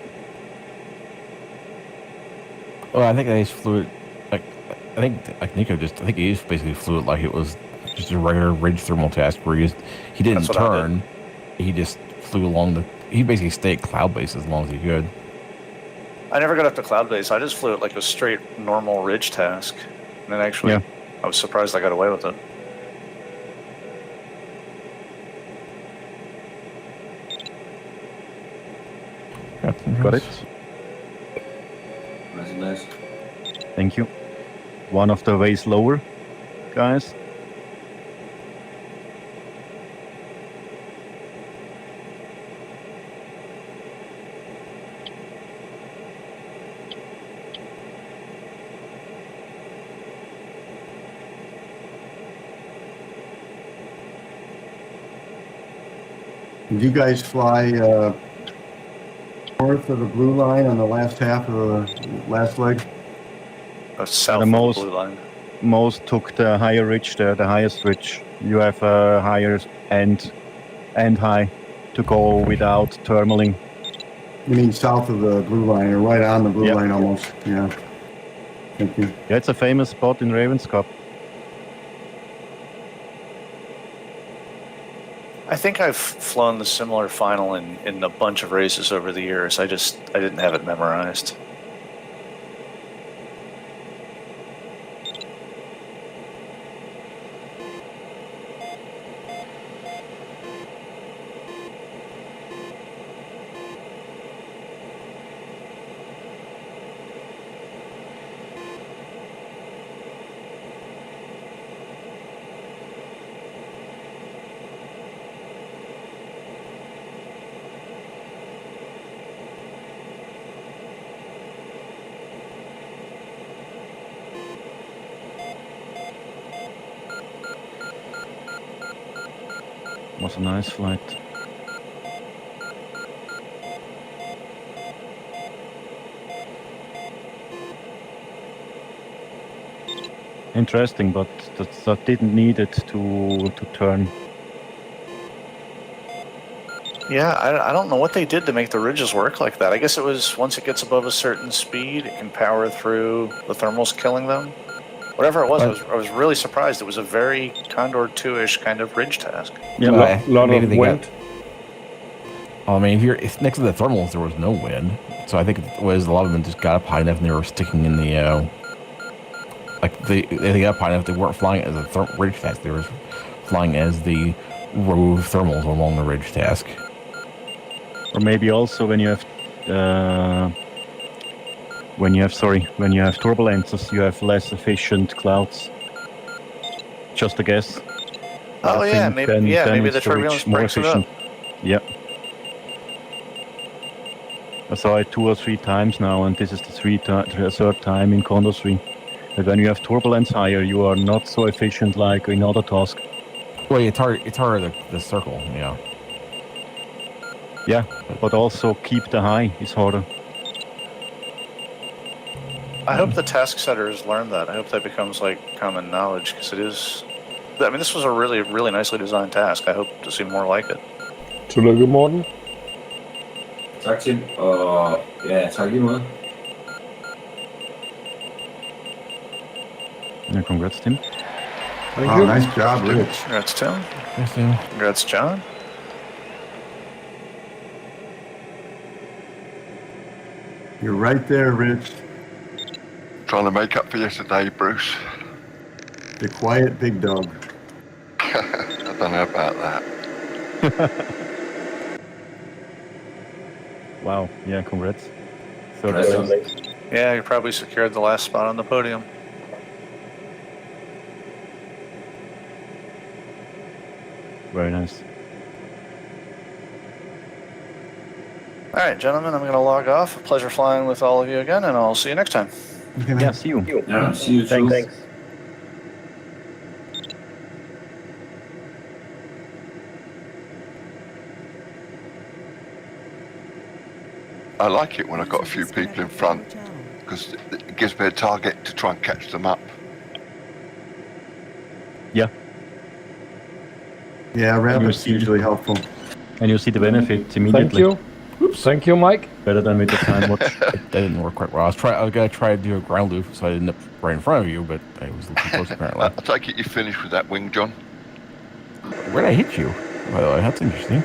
Well, I think they just flew it Nico I think he just basically flew it like it was just a regular ridge thermal test where he didn't That's what I turn. He just flew along he basically stayed cloud base as long as he could. I never got up to cloud base. I just flew it like a straight normal ridge task. And then actually, Yeah. I was surprised I got away with it. Got it. Nice. Thank you. One of the ways lower, guys. Did you guys fly north of the blue line on the last half of the last leg? South The of most- the blue line. Most took the higher ridge there, the highest ridge. You have a higher end high to go without thermaling. You mean south of the blue line, or right on the blue Yep. line almost? Yeah. Thank you. Yeah, it's a famous spot in Ravens Cup. I think I've flown the similar final in a bunch of races over the years. I didn't have it memorized. Was a nice flight. Interesting, but that didn't need it to turn. Yeah, I don't know what they did to make the ridges work like that. I guess it was once it gets above a certain speed, it can power through the thermals killing them. Whatever it was, I was really surprised. It was a very Condor 2-ish kind of ridge task. Yeah, A lot maybe of they wind. I mean, if next to the thermals there was no wind, so I think it was a lot of them just got up high enough and they were sticking in the they got up high enough. They weren't flying as a ridge task. They were flying as the row of thermals along the ridge task. or maybe also when you have turbulences, you have less efficient clouds. Just a guess. Oh I yeah, think maybe then maybe it's the turbulence more breaks it up. efficient. Yeah. I saw it 2 or 3 times now, and this is the third time in Condor3. That when you have turbulence higher, you are not so efficient like in other tasks. Well, it's harder the circle, yeah. Yeah, but also keep the high is harder. I hope the task setters learn that. I hope that becomes like common knowledge because it is. I mean, this was a really, really nicely designed task. I hope to see more like it. Tillykke, Morten. Tak, Tim. Og ja, tak lige måde. Yeah, congrats, Tim. Thank Oh, you. nice job, Rich. Congrats, Tim. Yes, yeah. Congrats, John. You're right there, Rich. Trying to make up for yesterday, Bruce. The quiet big dog. I don't know about that. Wow, yeah, congrats. Impressive. Yeah, you probably secured the last spot on the podium. Very nice. All right, gentlemen, I'm going to log off. A pleasure flying with all of you again, and I'll see you next time. Okay, man. Yeah, see you. Ja, see you too. Thanks. I like it when I've got a few people in front because it gives me a target to try and catch them up. Yeah, Yeah, Rapid's usually helpful. and you see the benefits immediately. Thank you. Oops, thank you, Mike. Better than with the time watch. That didn't work quite well. I was gonna try to do a ground loop, so I didn't end up right in front of you, but I was too close apparently. I take it you finished with that wing, John? Where did I hit you? By the way, that's interesting.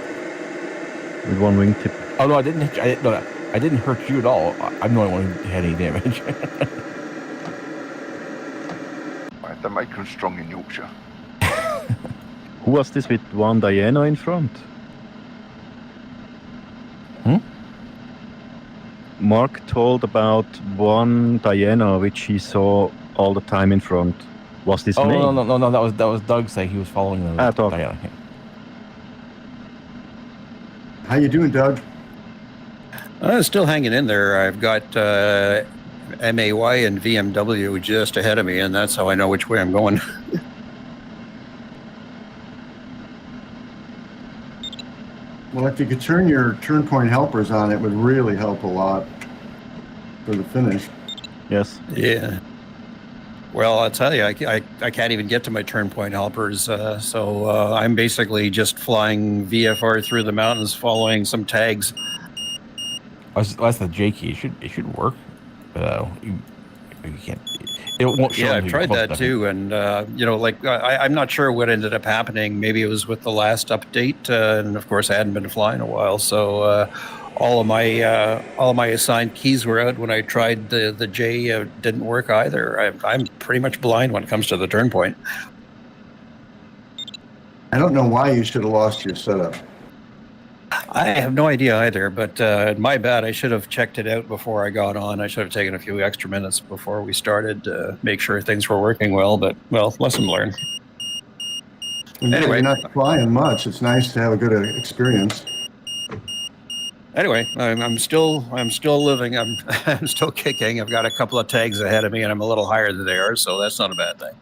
With one wingtip. Oh no, I didn't hit you. I didn't hurt you at all. I'm the only one who had any damage. Right, they make them strong in Yorkshire. Who was this with one Diana in front? Mark told about one Diana which he saw all the time in front. Was this me? No. That was Doug saying he was following the Doug. Diana. How you doing, Doug? Still hanging in there. I've got MAY and VMW just ahead of me, and that's how I know which way I'm going. Well, if you could turn your turn point helpers on, it would really help a lot for the finish. Yes. Yeah. Well, I'll tell you, I can't even get to my turn point helpers, so I'm basically just flying VFR through the mountains, following some tags. That's the J key. It should work. You can't. It won't show. Yeah, until I've tried you're that close too, and I'm not sure what ended up happening. Maybe it was with the last update, and of course I hadn't been flying a while, so all of my assigned keys were out when I tried the J. Didn't work either. I'm pretty much blind when it comes to the turn point. I don't know why you should have lost your setup. I have no idea either, but my bad. I should have checked it out before I got on. I should have taken a few extra minutes before we started to make sure things were working well, but, well, lesson learned. Anyway, you're not flying much. It's nice to have a good experience. Anyway, I'm still living. I'm still kicking. I've got a couple of tags ahead of me, and I'm a little higher than they are, so that's not a bad thing.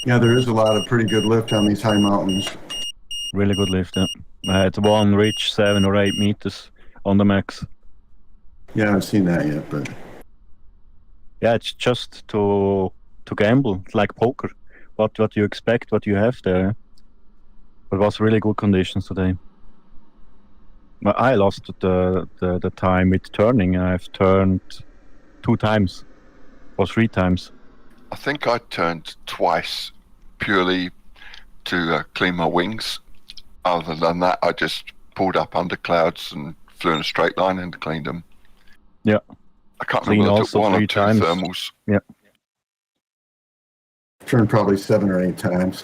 Yeah, there is a lot of pretty good lift on these high mountains. Really good lift, yeah. I had one reach 7 or 8 meters on the max. Yeah, I haven't seen that yet, but Yeah, it's just to gamble. It's like poker. What you expect, what you have there. But it was really good conditions today. But I lost the time with turning. I've turned 2 times or 3 times. I think I turned twice purely to clean my wings. Other than that, I just pulled up under clouds and flew in a straight line and cleaned them. Yeah. I can't Clean remember. I took also 1 or 3 2 times. thermals. Yeah. turned probably 7 or 8 times.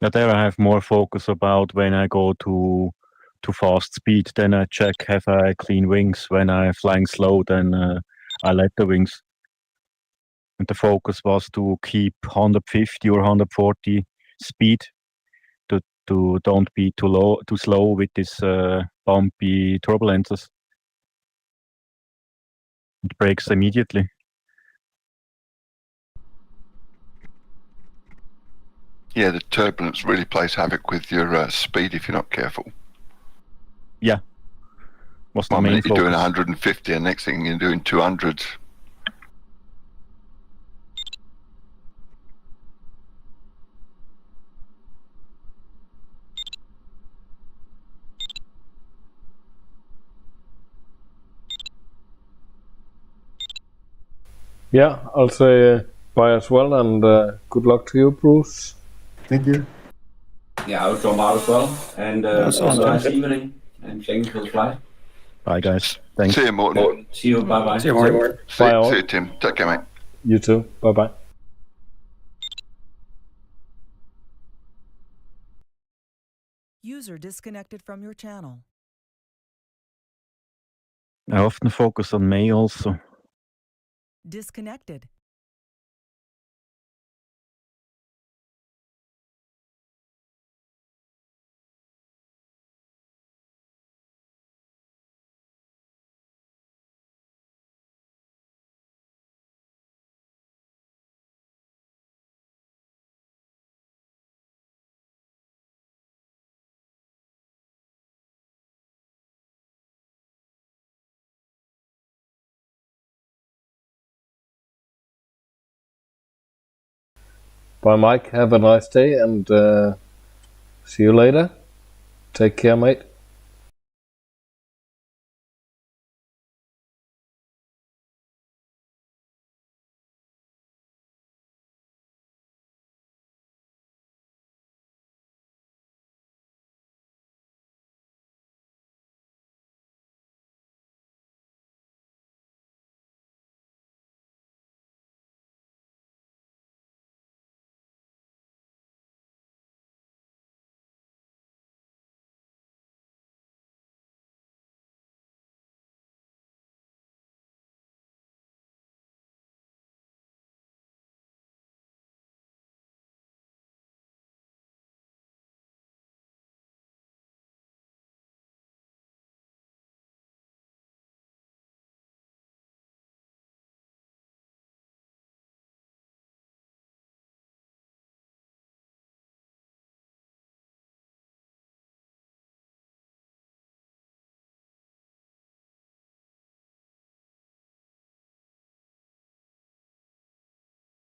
Yeah, there I have more focus about when I go to fast speed. Then I check have I clean wings. When I'm flying slow, then I let the wings. And the focus was to keep 150 or 140 speed to don't be too slow with this bumpy turbulences. It breaks immediately. Yeah, the turbulence really plays havoc with your speed if you're not careful. Yeah. Was the One main minute you're doing focus. 150 and next thing you're doing 200. Yeah, I'll say bye as well, and good luck to you, Bruce. Thank you. Yeah, I'll jump out as well. And That sounds have a nice good. evening. And thank you for the flight. Bye, guys. Thanks. See you, Morton. See you. Bye bye. See you, Martin. See all. you, Tim. Take care, mate. You too. Bye bye. User disconnected from your channel. I often focus on May also. Disconnected. Bye, Mike. Have a nice day, and see you later. Take care, mate.